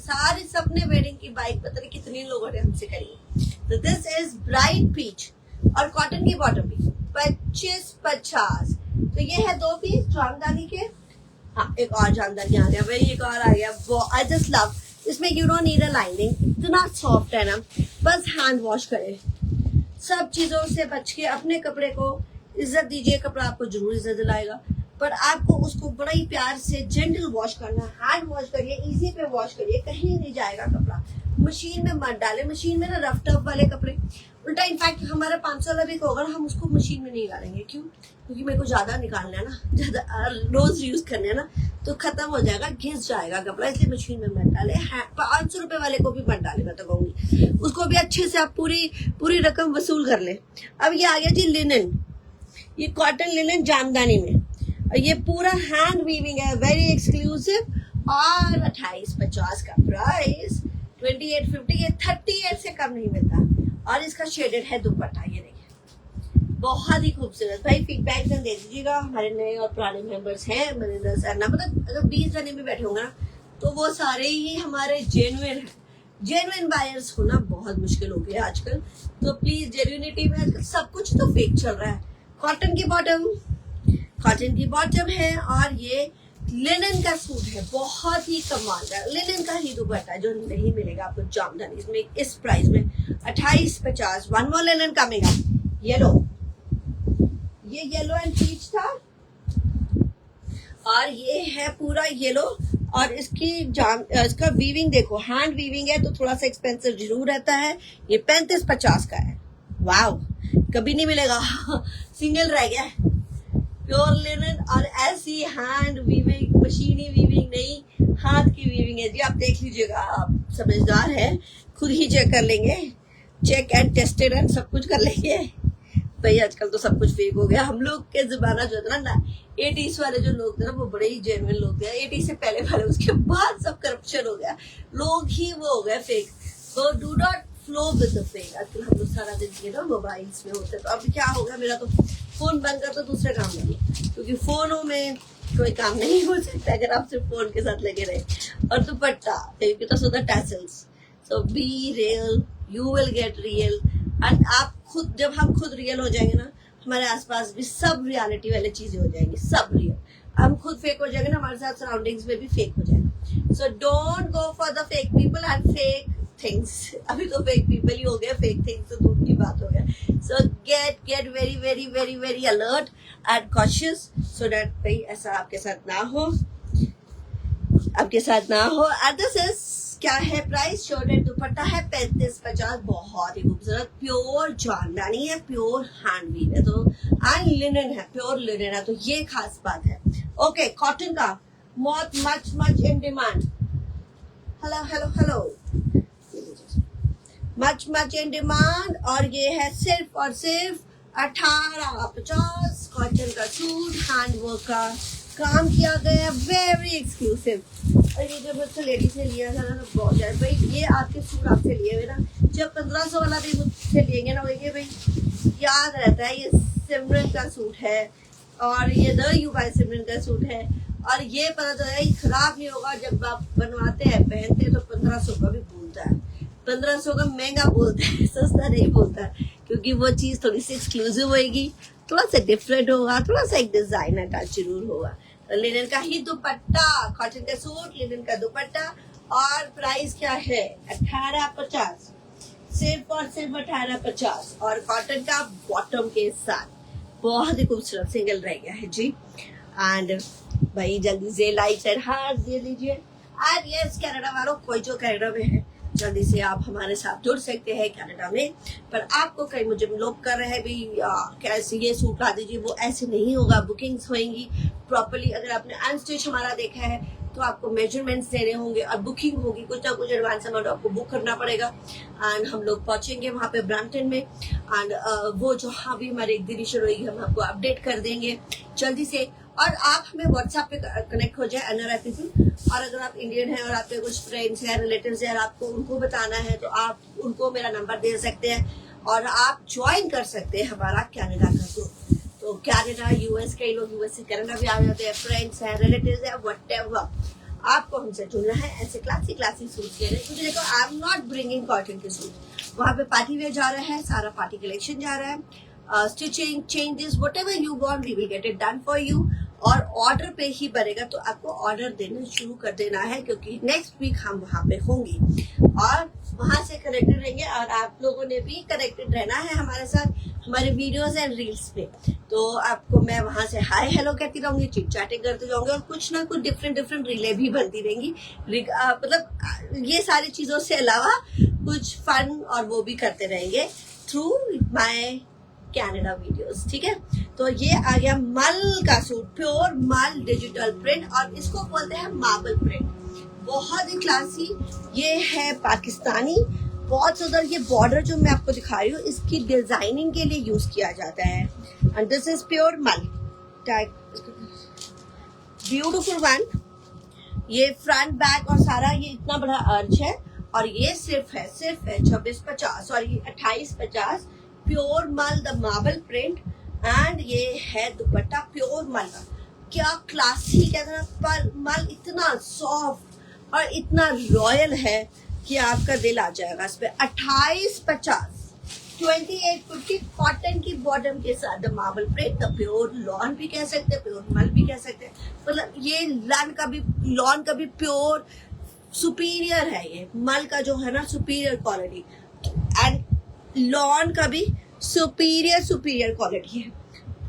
सबने वेडिंग की बाइक पता नहीं कितने लोगों ने हमसे करी। तो दिस इज ब्राइट पीच, और कॉटन की बॉटम भी 25-50। तो ये है 2 पीस जामदानी के। हाँ, एक और जामदानी आ गया भाई, एक और आ गया। आई जस्ट लव इसमें, you don't need a lining, इतना सॉफ्ट है ना, बस हैंड वॉश करें। सब चीजों से बच के अपने कपड़े को इज्जत दीजिए, कपड़ा आपको जरूर इज्जत दिलाएगा, पर आपको उसको बड़ा ही प्यार से जेंटल वॉश करना, हैंड वॉश करिए, इजी पे वॉश करिए, कहीं नहीं जाएगा कपड़ा। मशीन में मत डाले, मशीन में ना रफ टफ वाले कपड़े उल्टा, इनफैक्ट हमारा 500 वाला भी होगा, हम उसको मशीन में नहीं डालेंगे। क्यों? क्योंकि मेरे को ज्यादा निकालना है ना, ज्यादा रोज यूज करने है ना, तो खत्म हो जाएगा, घिस जाएगा कपड़ा, इसलिए मशीन में मत डाले। 500 रुपए वाले को भी मत डाले, मैं तो कहूंगी उसको भी अच्छे से आप पूरी रकम वसूल कर ले। अब ये आ गया जी लिनन, ये कॉटन लिनन जामदानी में, और ये पूरा हैंड वीविंग है, वेरी एक्सक्लूसिव, और 2850 का प्राइस, 2850, ये 38 से कम नहीं मिलता। और इसका शेडेड है दुपट्टा, ये देखिए बहुत ही खूबसूरत। भाई फीडबैक दे दीजिएगा, हमारे नए और पुराने मेंबर्स हैं, मनिंदर सर ना, मतलब अगर 20 जने भी बैठे होंगे ना, तो वो सारे ही हमारे जेन्युइन हैं। जेन्युइन बायर्स होना बहुत मुश्किल हो गया आजकल, तो प्लीज जेन्युइनिटी में, आजकल सब कुछ तो फेक चल रहा है। कॉटन की बॉटम है, और ये लिनन का सूट है, बहुत ही कमाल का लिनन का ही दुपट्टा, जो नहीं मिलेगा आपको जामदानी इसमें इस प्राइस में, 2850। वन मोर लिनन कमेगा, येलो, ये येलो एंड पीच था, और ये है पूरा येलो, और इसका वीविंग देखो, हैंड वीविंग है, तो थोड़ा सा एक्सपेंसिव जरूर रहता है। ये 3550 का है। वाव, कभी नहीं मिलेगा सिंगल रह गया, प्योर लिनन, और ऐसी हैंड वीविंग, मशीनी वीविंग नहीं, हाथ की वीविंग है जी। आप देख लीजिएगा, आप समझदार हैं, खुद ही चेक कर लेंगे, चेक एंड टेस्टेड एंड सब कुछ कर लेंगे। भाई आजकल तो सब कुछ फेक हो गया। हम लोग के जमाना जो था ना, 80s वाले जो लोग थे ना, वो बड़े ही जेन्युइन लोग थे। 80 से पहले वाले, उसके बाद सब करप्शन हो गया, लोग ही वो हो गए फेक। तो do not flow with the fake. आजकल हम लोग सारा दिन ये ना मोबाइल्स में होते, तो अब क्या होगा, मेरा तो फोन बंद कर, तो दूसरे काम नहीं, क्योंकि फोनों में कोई काम नहीं हो सकता अगर आप सिर्फ फोन के साथ लगे रहे। और दुपट्टा tassels, so be real, you will get real. And आप खुद, जब हम खुद रियल हो जाएंगे ना, हमारे आसपास भी सब रियलिटी वाली चीजें हो जाएंगी, सब रियल। हम खुद फेक हो जाएंगे ना, हमारे साथ सराउंडिंग्स में भी फेक हो जाएगा। So don't go for the fake people and fake things. अभी तो फेक पीपल ही हो गए, फेक थिंग्स तो दूर की बात हो गया। सो get very very very very alert and cautious, so that भाई ऐसा आपके साथ ना हो, एंड दिस इज क्या है प्राइस, शर्ट एंड दुपट्टा है 3550, बहुत ही खूबसूरत, प्योर जामदानी है, प्योर हैंडवीव है, तो एंड लिनन है, प्योर लिनन है, तो ये खास बात है। ओके, कॉटन का much in demand, hello much in demand, और ये है सिर्फ और सिर्फ 1850। कॉटन का सूट, हैंड वर्क का काम किया गया, वेरी एक्सक्लूसिव। और ये जब मुझसे लेडीज ने लिया था ना, तो बहुत ज्यादा, भाई ये आपके सूट आपसे लिए हुए ना, जब 1500 वाला भी मुझसे लेंगे ना, वही भाई याद रहता है ये सिमरन का सूट है, और ये द यू बाय सिमरन का सूट है, और ये पता चला ये खराब नहीं होगा। जब आप बनवाते हैं, पहनते हैं, तो 1500 का भी बोलता है, 1500 का महंगा बोलता है, सस्ता नहीं बोलता, क्योंकि वो चीज थोड़ी सी एक्सक्लूसिव होगी, थोड़ा सा डिफरेंट होगा, थोड़ा सा एक डिजाइनर टच जरूर होगा। तो लिनन का ही दुपट्टा, कॉटन का सूट, लिनन का दुपट्टा, और प्राइस क्या है 1850, सिर्फ और सिर्फ 1850, और कॉटन का बॉटम के साथ, बहुत ही खूबसूरत सिंगल रह गया है जी। एंड भाई जल्दी से लाइक एंड हार्ट दे लीजिए। एंड यस, कनाडा वालों, कोई जो कनाडा में है, जल्दी से आप हमारे साथ जुड़ सकते हैं कनाडा में। पर आपको कई मुझे लोग कर रहे हैं भी कैसे ये सूट ला दीजिए, वो ऐसे नहीं होगा, बुकिंग्स होंगी प्रॉपरली। अगर आपने अनस्टिच हमारा देखा है, तो आपको मेजरमेंट्स देने होंगे और बुकिंग होगी, कुछ ना कुछ एडवांस अमाउंट आपको बुक करना पड़ेगा। एंड हम लोग पहुंचेंगे वहाँ पे ब्रैम्पटन में, एंड वो जो हाँ भी हमारी एग्जीबिशन होगी, हम आपको अपडेट कर देंगे जल्दी से। और आप हमें व्हाट्सएप पे कनेक्ट हो जाए, एनआरआई पीपल, और अगर आप इंडियन हैं और आपके कुछ फ्रेंड्स हैं, रिलेटिव्स हैं, और आपको उनको बताना है, तो आप उनको मेरा नंबर दे सकते हैं, और आप ज्वाइन कर सकते हैं हमारा कनाडा का ग्रुप। तो कनाडा, यूएस, कई लोग यूएस से कनाडा भी आ जाते हैं, फ्रेंड्स हैं, रिलेटिव्स हैं, व्हाटएवर, आपको हमसे जुड़ना है ऐसे क्लासी सूट के लिए। क्योंकि देखो, I am not bringing cotton के सूट, वहाँ पे पार्टी वेयर जा रहा है, सारा पार्टी कलेक्शन जा रहा है। Stitching, changes, whatever you want we will get it done for you. और ऑर्डर पे ही बनेगा, तो आपको ऑर्डर देना शुरू कर देना है, क्योंकि नेक्स्ट वीक हम वहाँ पे होंगे और वहाँ से कनेक्टेड रहेंगे। और आप लोगों ने भी कनेक्टेड रहना है हमारे साथ हमारे वीडियोस एंड रील्स पे। तो आपको मैं वहाँ से हाय हेलो कहती रहूंगी, चिट चैटिंग करते जाऊंगी और कुछ ना कुछ डिफरेंट रीलें भी बनती रहेंगी। मतलब ये सारी चीजों से अलावा कुछ फन और वो भी करते रहेंगे थ्रू माय कनाडा वीडियोस, ठीक है। तो ये आ गया मल का सूट, प्योर मल डिजिटल प्रिंट, और इसको बोलते हैं मार्बल प्रिंट। बहुत ही क्लासी, ये है पाकिस्तानी, बहुत सुंदर। ये बॉर्डर जो मैं आपको दिखा रही हूँ इसकी डिजाइनिंग के लिए यूज किया जाता है। एंड दिस इज प्योर मल, ब्यूटीफुल वन। ये फ्रंट बैक और सारा ये इतना बड़ा अर्ज है, और ये सिर्फ है 2650 सॉरी 2850, प्योर मल द मार्बल प्रिंट। एंड ये है दुपट्टा प्योर मल का। क्या क्लासी, कहते हैं पर मल इतना सॉफ्ट और इतना रॉयल है कि आपका दिल आ जाएगा इस पे। 2850, 2850 कॉटन की बॉटम के साथ the marble print, the pure lawn भी कह सकते हैं, प्योर मल भी कह सकते हैं। मतलब ये लॉन का भी प्योर सुपीरियर है, ये मल का जो है ना सुपीरियर क्वालिटी, एंड लॉन का भी सुपीरियर क्वालिटी है।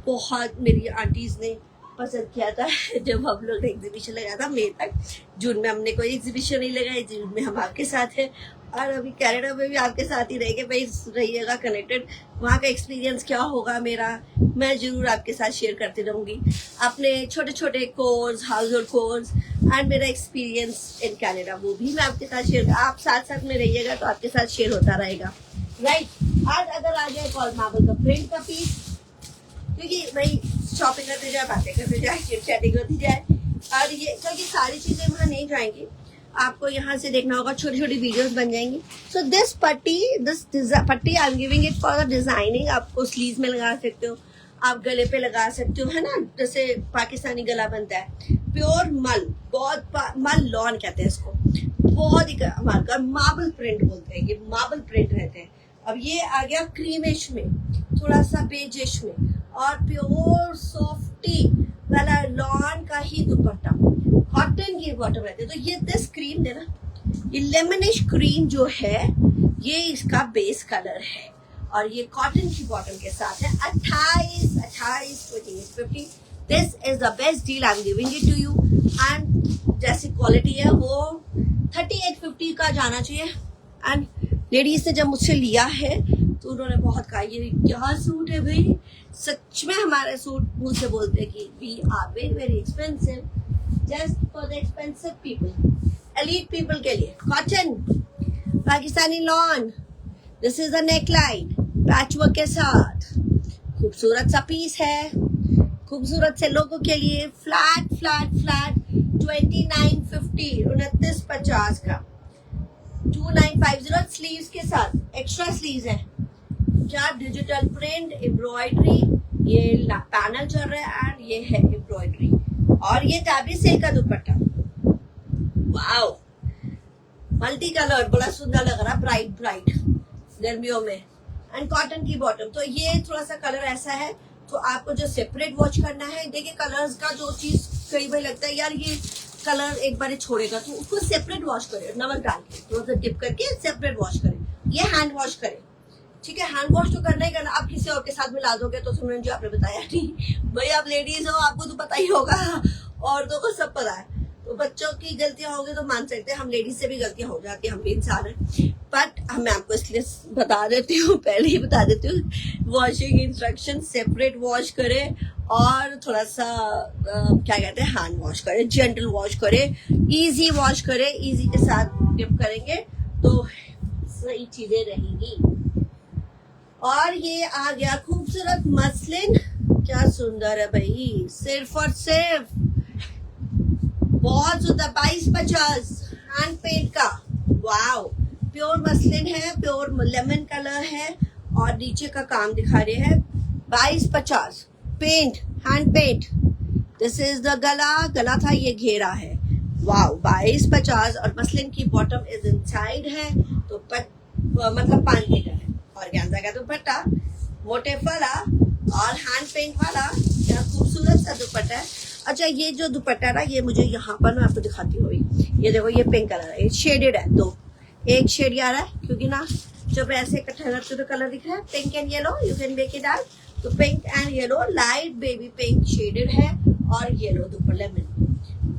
बहुत मेरी आंटीज ने पसंद किया था जब हम लोग ने एग्जीबिशन लगाया था मई तक। जून में हमने कोई एग्जीबिशन नहीं लगाई, जून में हम आपके साथ हैं और अभी कनाडा में भी आपके साथ ही रहेंगे। भाई रहिएगा कनेक्टेड, वहाँ का एक्सपीरियंस क्या होगा मेरा मैं जरूर आपके साथ शेयर करती रहूंगी, अपने छोटे छोटे course, house hold course and मेरा एक्सपीरियंस इन कनाडा वो भी मैं आपके साथ शेयर। आप साथ में रहिएगा तो आपके साथ शेयर होता रहेगा, राइट। आज अगर आ जाए कॉल मार्बल का प्रिंट का पीस, क्योंकि भाई शॉपिंग करते जाए, बातें करते जाए, चिट चैटिंग होती जाए, और ये क्योंकि सारी चीजें वहाँ नहीं जाएंगी, आपको यहाँ से देखना होगा, छोटी छोटी वीडियोस बन जाएंगी। सो दिस पट्टी आई am giving it for the designing. आपको स्लीव में लगा सकते हो, आप गले पे लगा सकते हो, है ना, जैसे पाकिस्तानी गला बनता है। प्योर मल, बहुत मल लॉन कहते हैं इसको, बहुत ही कमाल का मार्बल प्रिंट बोलते हैं, ये मार्बल प्रिंट रहते हैं। अब ये आ गया क्रीमिश में, थोड़ा सा बेजिश में, और प्योर सॉफ्टी वाला लॉन का ही दुपट्टा, कॉटन की बॉटम रहती है। तो ये दिस क्रीम देना, ये लेमनिश क्रीम जो है ये इसका बेस कलर है, और ये कॉटन की बॉटम के साथ है। 28 this is the best deal I am giving it to you. And जैसी क्वालिटी है वो 3850 का जाना चाहिए। एंड लेडीज ने जब मुझसे लिया है तो उन्होंने बहुत कहा ये क्या सूट है भाई। सच में हमारे सूट मुझसे बोलते हैं कि we are very very expensive just for the expensive people, elite people के लिए। Cotton Pakistani lawn, this is the neckline patchwork के साथ, खूबसूरत सा पीस है, खूबसूरत से लोगों के लिए। फ्लैट 2950, 2950 का 2950 स्लीव्स के साथ, एक्स्ट्रा स्लीव्स है। क्या डिजिटल प्रिंट, एम्ब्रॉयडरी, ये पैनल चल रहा है एंड ये है एम्ब्रॉयडरी, और ये टैबी सिल्क का दुपट्टा, वाओ मल्टी कलर, बड़ा सुंदर लग रहा है, ब्राइट गर्मियों में। एंड कॉटन की बॉटम, तो ये थोड़ा सा कलर ऐसा है तो आपको जो सेपरेट वॉश करना है। देखिए कलर्स का जो चीज कई बार लगता है यार ये कलर एक बार छोड़ेगा, तो उसको सेपरेट वॉश करें, नमक डाल के थोड़ा सा डिप करके सेपरेट वॉश करें। ये हैंड वॉश करें, ठीक है, हैंड वॉश तो करना ही करना। आप किसी और के साथ मिला दोगे तो सुन जो आपने बताया नहीं भाई, आप लेडीज हो आपको तो पता ही होगा, औरतों को सब पता है। तो बच्चों की गलतियां होगी तो मान सकते हैं, हम लेडीज से भी गलतियां हो जाती है, हम भी इंसान हैं। बट मैं आपको इसलिए बता देती हूँ, पहले ही बता देती हूँ, वॉशिंग इंस्ट्रक्शन, सेपरेट वॉश करें और थोड़ा सा क्या कहते हैं हैंड वॉश करें, जेंटल वॉश करें, इजी वॉश करें, इजी के साथ डिप करेंगे तो सही चीजें रहेंगी। और ये आ गया खूबसूरत मसलिन, क्या सुंदर है भाई, सिर्फ और सिर्फ बहुत सुंदर 2250 हैंड पेंट का, वाओ प्योर मसलिन है, प्योर लेमन कलर है, और नीचे का काम दिखा रहे हैं 2250 paint, hand paint. This is the गला था, ये घेरा है, वाओ 2250, और मसलिन की बॉटम इज इनसाइड है, तो मतलब 5 मीटर है। ऑर्गेन्जा का दुपट्टा, मोटे वाला और हैंड पेंट वाला, क्या खूबसूरत सा दुपट्टा है। अच्छा, ये जो दुपट्टा ना, ये मुझे यहाँ पर मैं आपको दिखाती हूँ। ये देखो, ये पिंक कलर है, ये शेडेड है, दो एक शेड आ रहा है, क्योंकि ना जब ऐसे इकट्ठा करते तो कलर दिख रहा है, pink and yellow, you can make it out. तो pink and yellow, light baby pink shaded है और येलो दुपट्टा में।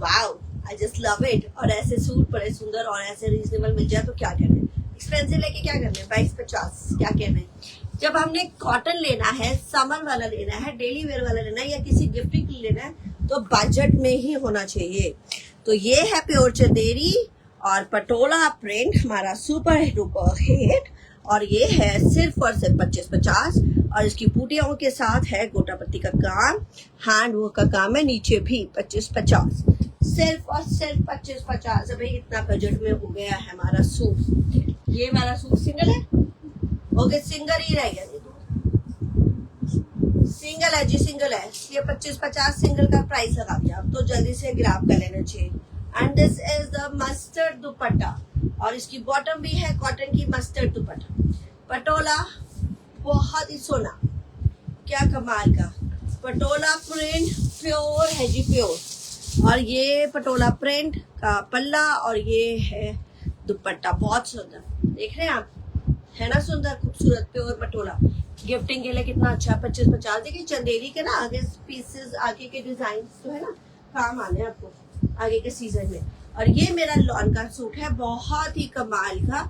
Wow, I just love it. और ऐसे सूट बड़े सुंदर और ऐसे रीजनेबल मिल जाए तो क्या कहने, एक्सपेंसिव लेके क्या करने, 22-50 क्या कहने। जब हमने कॉटन लेना है, समर वाला लेना है, डेली वेयर वाला लेना है, या किसी गिफ्टिंग के लिए लेना है, तो बजट में ही होना चाहिए। तो ये है प्योर चंदेरी और पटोला प्रिंट, हमारा सुपर हिट। और ये है सिर्फ और सिर्फ 25-50, और इसकी बूटियों के साथ है गोटा पत्ती का काम, हैंड वर्क का काम है, नीचे भी 25-50, सिर्फ और सिर्फ 25-50। भाई इतना बजट में हो गया है हमारा सूट। ये हमारा सूट सिंगल है, ओके, सिंगल ही रह गया, सिंगल है जी, सिंगल है। ये 25-50 सिंगल का प्राइस लगा दिया, तो जल्दी से ग्राब कर लेना चाहिए। And this is the mustard दुपट्टा, और इसकी बॉटम भी है कॉटन की मस्टर्ड दुपट्टा। पटोला बहुत ही सोना, क्या कमाल का पटोला प्रिंट, प्योर है जी, प्योर। और ये पटोला प्रिंट का पल्ला, और ये है दुपट्टा, बहुत सुंदर, देख रहे हैं आप, है ना सुंदर, खूबसूरत, प्योर पटोला। गिफ्टिंग के लिए कितना अच्छा, 25-50। देखिए चंदेरी के ना आगे पीसेस, आगे के डिजाइन तो है ना, काम आने आपको आगे के सीजन में। और ये मेरा लॉन का सूट है, बहुत ही कमाल का,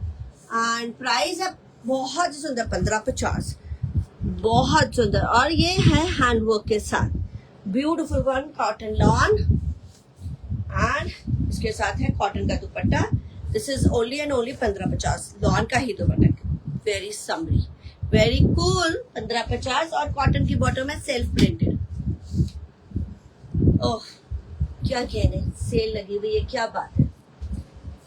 एंड प्राइस है बहुत ही सुंदर, 15-50, बहुत सुंदर। और ये है हैंडवर्क के साथ, beautiful one, cotton lawn, and इसके साथ है कॉटन का दुपट्टा। This is only and only 15-50, lawn का ही दुपट्टा, वेरी समरी, वेरी कूल, 15-50। और कॉटन की बॉटम है, सेल्फ प्रिंटेड। ओह क्या कहने, सेल लगी हुई है, क्या बात है,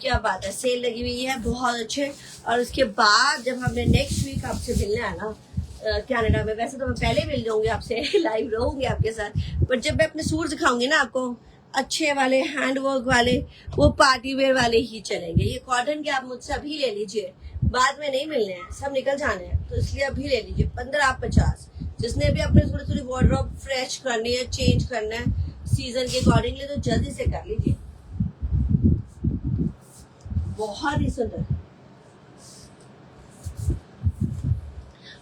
क्या बात है, सेल लगी हुई है, बहुत अच्छे। और उसके बाद जब हमने नेक्स्ट वीक आपसे मिलना है ना कनाडा में, वैसे तो मैं पहले मिल जाऊंगी आपसे, लाइव रहूंगी आपके साथ, पर जब मैं अपने सूट दिखाऊंगी ना आपको, अच्छे वाले हैंडवर्क वाले, वो पार्टी वेयर वाले ही चलेंगे। ये कॉटन के आप मुझसे अभी ले लीजिए, बाद में नहीं मिलने हैं, सब निकल जाने हैं, तो इसलिए अभी ले लीजिए 15-50। जिसने भी अपने थोड़ी थोड़ी वार्डरोब फ्रेश करनी है, चेंज करना है सीजन के अकॉर्डिंगली, तो जल्दी से कर लीजिए, बहुत ही सुंदर।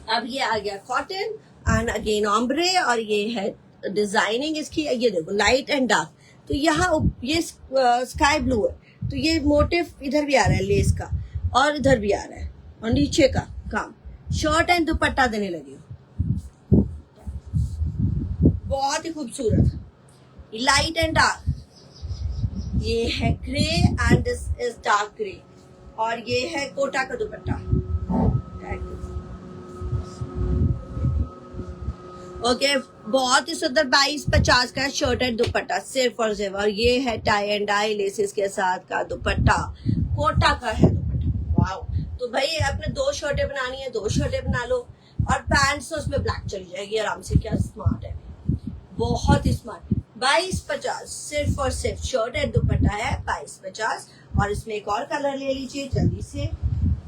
अब ये आ गया कॉटन एंड अगेन ऑम्ब्रे, और ये है डिजाइनिंग इसकी, ये देखो लाइट एंड डार्क। तो यहाँ ये स्काई ब्लू है, तो ये मोटिव इधर भी आ रहा है लेस का, और इधर भी आ रहा है, और नीचे का काम, शर्ट एंड दुपट्टा देने लगी हो, बहुत ही खूबसूरत, लाइट एंड डार्क। ये है grey and this is dark grey, और ये है कोटा का दुपट्टा, ओके, बहुत ही सुंदर, 22-50 का शर्ट एंड दुपट्टा, सिर्फ और सिर्फ। और ये है टाई एंड डाई लेसेस के साथ का दुपट्टा, कोटा का है दुपट्टा। वाओ, तो भाई अपने 2 शर्टें बनानी है, 2 शर्टें बना लो, और पैंट्स तो उसमें ब्लैक चली जाएगी आराम से, क्या स्मार्ट है, बहुत ही स्मार्ट। 22-50, सिर्फ और सिर्फ शर्ट एंड दुपट्टा है, 22-50। और इसमें एक और कलर ले लीजिए जल्दी से,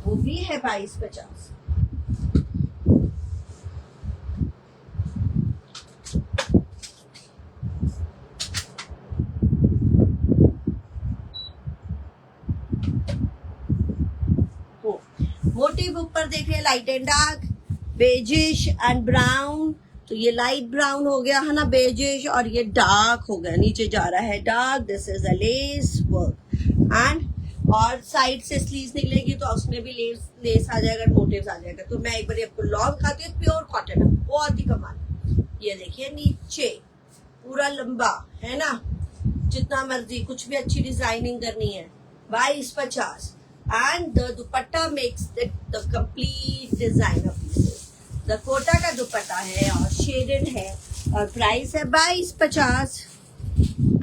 वो भी है 22-50। मोटिव ऊपर देख रहे हैं, light and dark, beigeish and brown. तो ये लाइट ब्राउन हो गया है ना, बेजिश, और ये डार्क हो गया, नीचे जा रहा है dark. This is a less work and, और साइड से स्लीव्स निकलेगी तो उसमें भी लेस आ जाएगा, मोटिव्स आ जाएगा। तो मैं एक बार आपको लॉन्ग दिखाती हूँ, प्योर कॉटन है, बहुत ही कमाल। ये देखिए नीचे पूरा लंबा है ना, जितना मर्जी, कुछ भी अच्छी डिजाइनिंग करनी है, 22-50। And the dupatta makes it the complete design of pieces. The Kota का दुपट्टा है और शेडेड है, और प्राइस है 22-50,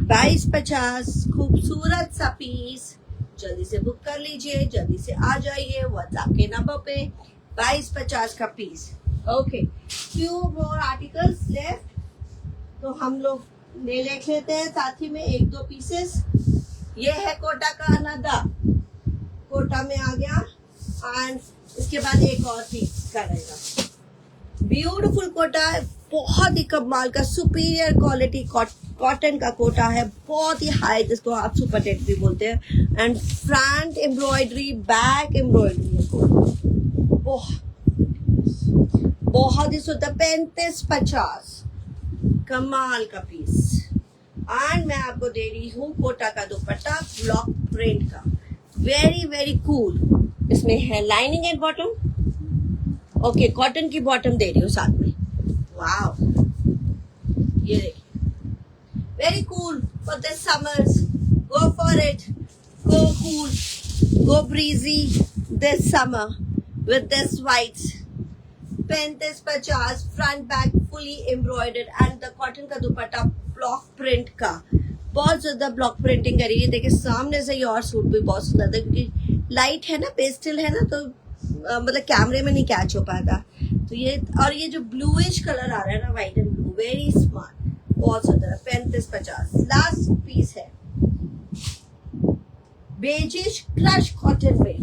22-50। खूबसूरत सा पीस, जल्दी से बुक कर लीजिए, जल्दी से आ जाइए व्हाट्सएप के नंबर पे, 22-50 का पीस। Okay, few more articles left, तो हम लोग देख लेते हैं साथ ही में 1-2 पीसेस। ये है कोटा का अनदा, कोटा में आ गया, एंड इसके बाद एक और पीस का रहेगा, ब्यूटीफुल कोटा है, बहुत ही कमाल का सुपीरियर क्वालिटी कॉटन का कोटा है, बहुत ही हाई, जिसको आप सुपर टेट भी बोलते हैं, and front embroidery, back embroidery है कोटा, बहुत ही सुंदर, 35-50 कमाल का पीस। एंड मैं आपको दे रही हूँ कोटा का दुपट्टा ब्लॉक प्रिंट का, वेरी वेरी कूल। इसमें है lining and bottom, okay cotton की बॉटम दे रही हूँ साथ में, वाव, ये देखिए, very cool for this summers, go for it, go cool, go breezy this summer with this white, 35-50 front back fully embroidered, and the cotton का दुपट्टा ब्लॉक प्रिंट का, बहुत ज्यादा ब्लॉक प्रिंटिंग करी है। देखिए सामने से ये और सूट भी बहुत सुंदर था, क्योंकि लाइट है ना, पेस्टल है ना, तो मतलब कैमरे में नहीं कैच हो पाता। तो ये, और ये जो ब्लूइश कलर आ रहा है ना, white and blue, very smart, बहुत सुंदर है, 35-50। लास्ट पीस है बेजिश क्रश कॉटन में,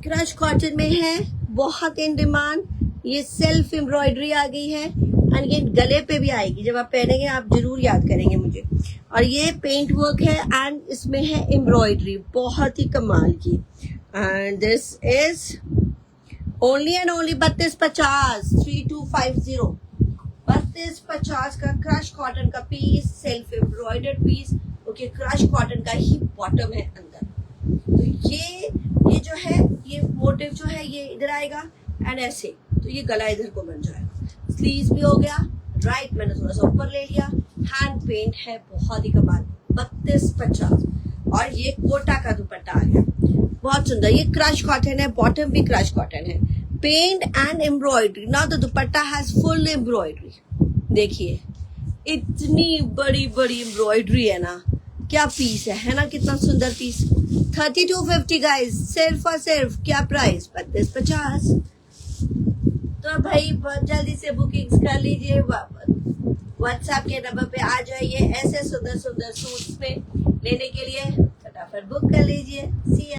क्रश कॉटन में है, बहुत इन डिमांड, ये सेल्फ एम्ब्रॉयडरी आ गई है, एंड ये गले पे भी आएगी, जब आप पहनेंगे आप जरूर याद करेंगे मुझे। और ये पेंट वर्क है, एंड इसमें है एम्ब्रॉयडरी, बहुत ही कमाल की, and this is only and only 32-50, 3250, 32-50 का क्रश कॉटन का पीस, self embroidered piece, okay crush cotton का ही बॉटम है अंदर। तो ये जो है, ये मोटिव जो है ये इधर आएगा, एंड ऐसे, तो ये गला इधर को बन जाएगा, स्लीव्स भी हो गया, राइट मैंने थोड़ा सा ऊपर ले लिया, हैंड पेंट है, बहुत ही कमाल, 32-50, और ये कोटा का दुपट्टा आ गया, बहुत सुंदर, ये क्रश कॉटन है, बॉटम भी क्रश कॉटन है, paint and embroidery, now the dupatta has full embroidery, देखिए इतनी बड़ी बड़ी एम्ब्रॉयडरी है ना, क्या पीस है ना, कितना सुंदर पीस, 3250 गाइस, सिर्फ और सिर्फ क्या प्राइस, 32-50। तो भाई बहुत जल्दी से बुकिंग्स कर लीजिए, व्हाट्सएप के नंबर पे आ जाइए, ऐसे सुंदर सुंदर सूट्स में लेने के लिए फटाफट बुक कर लीजिए। सी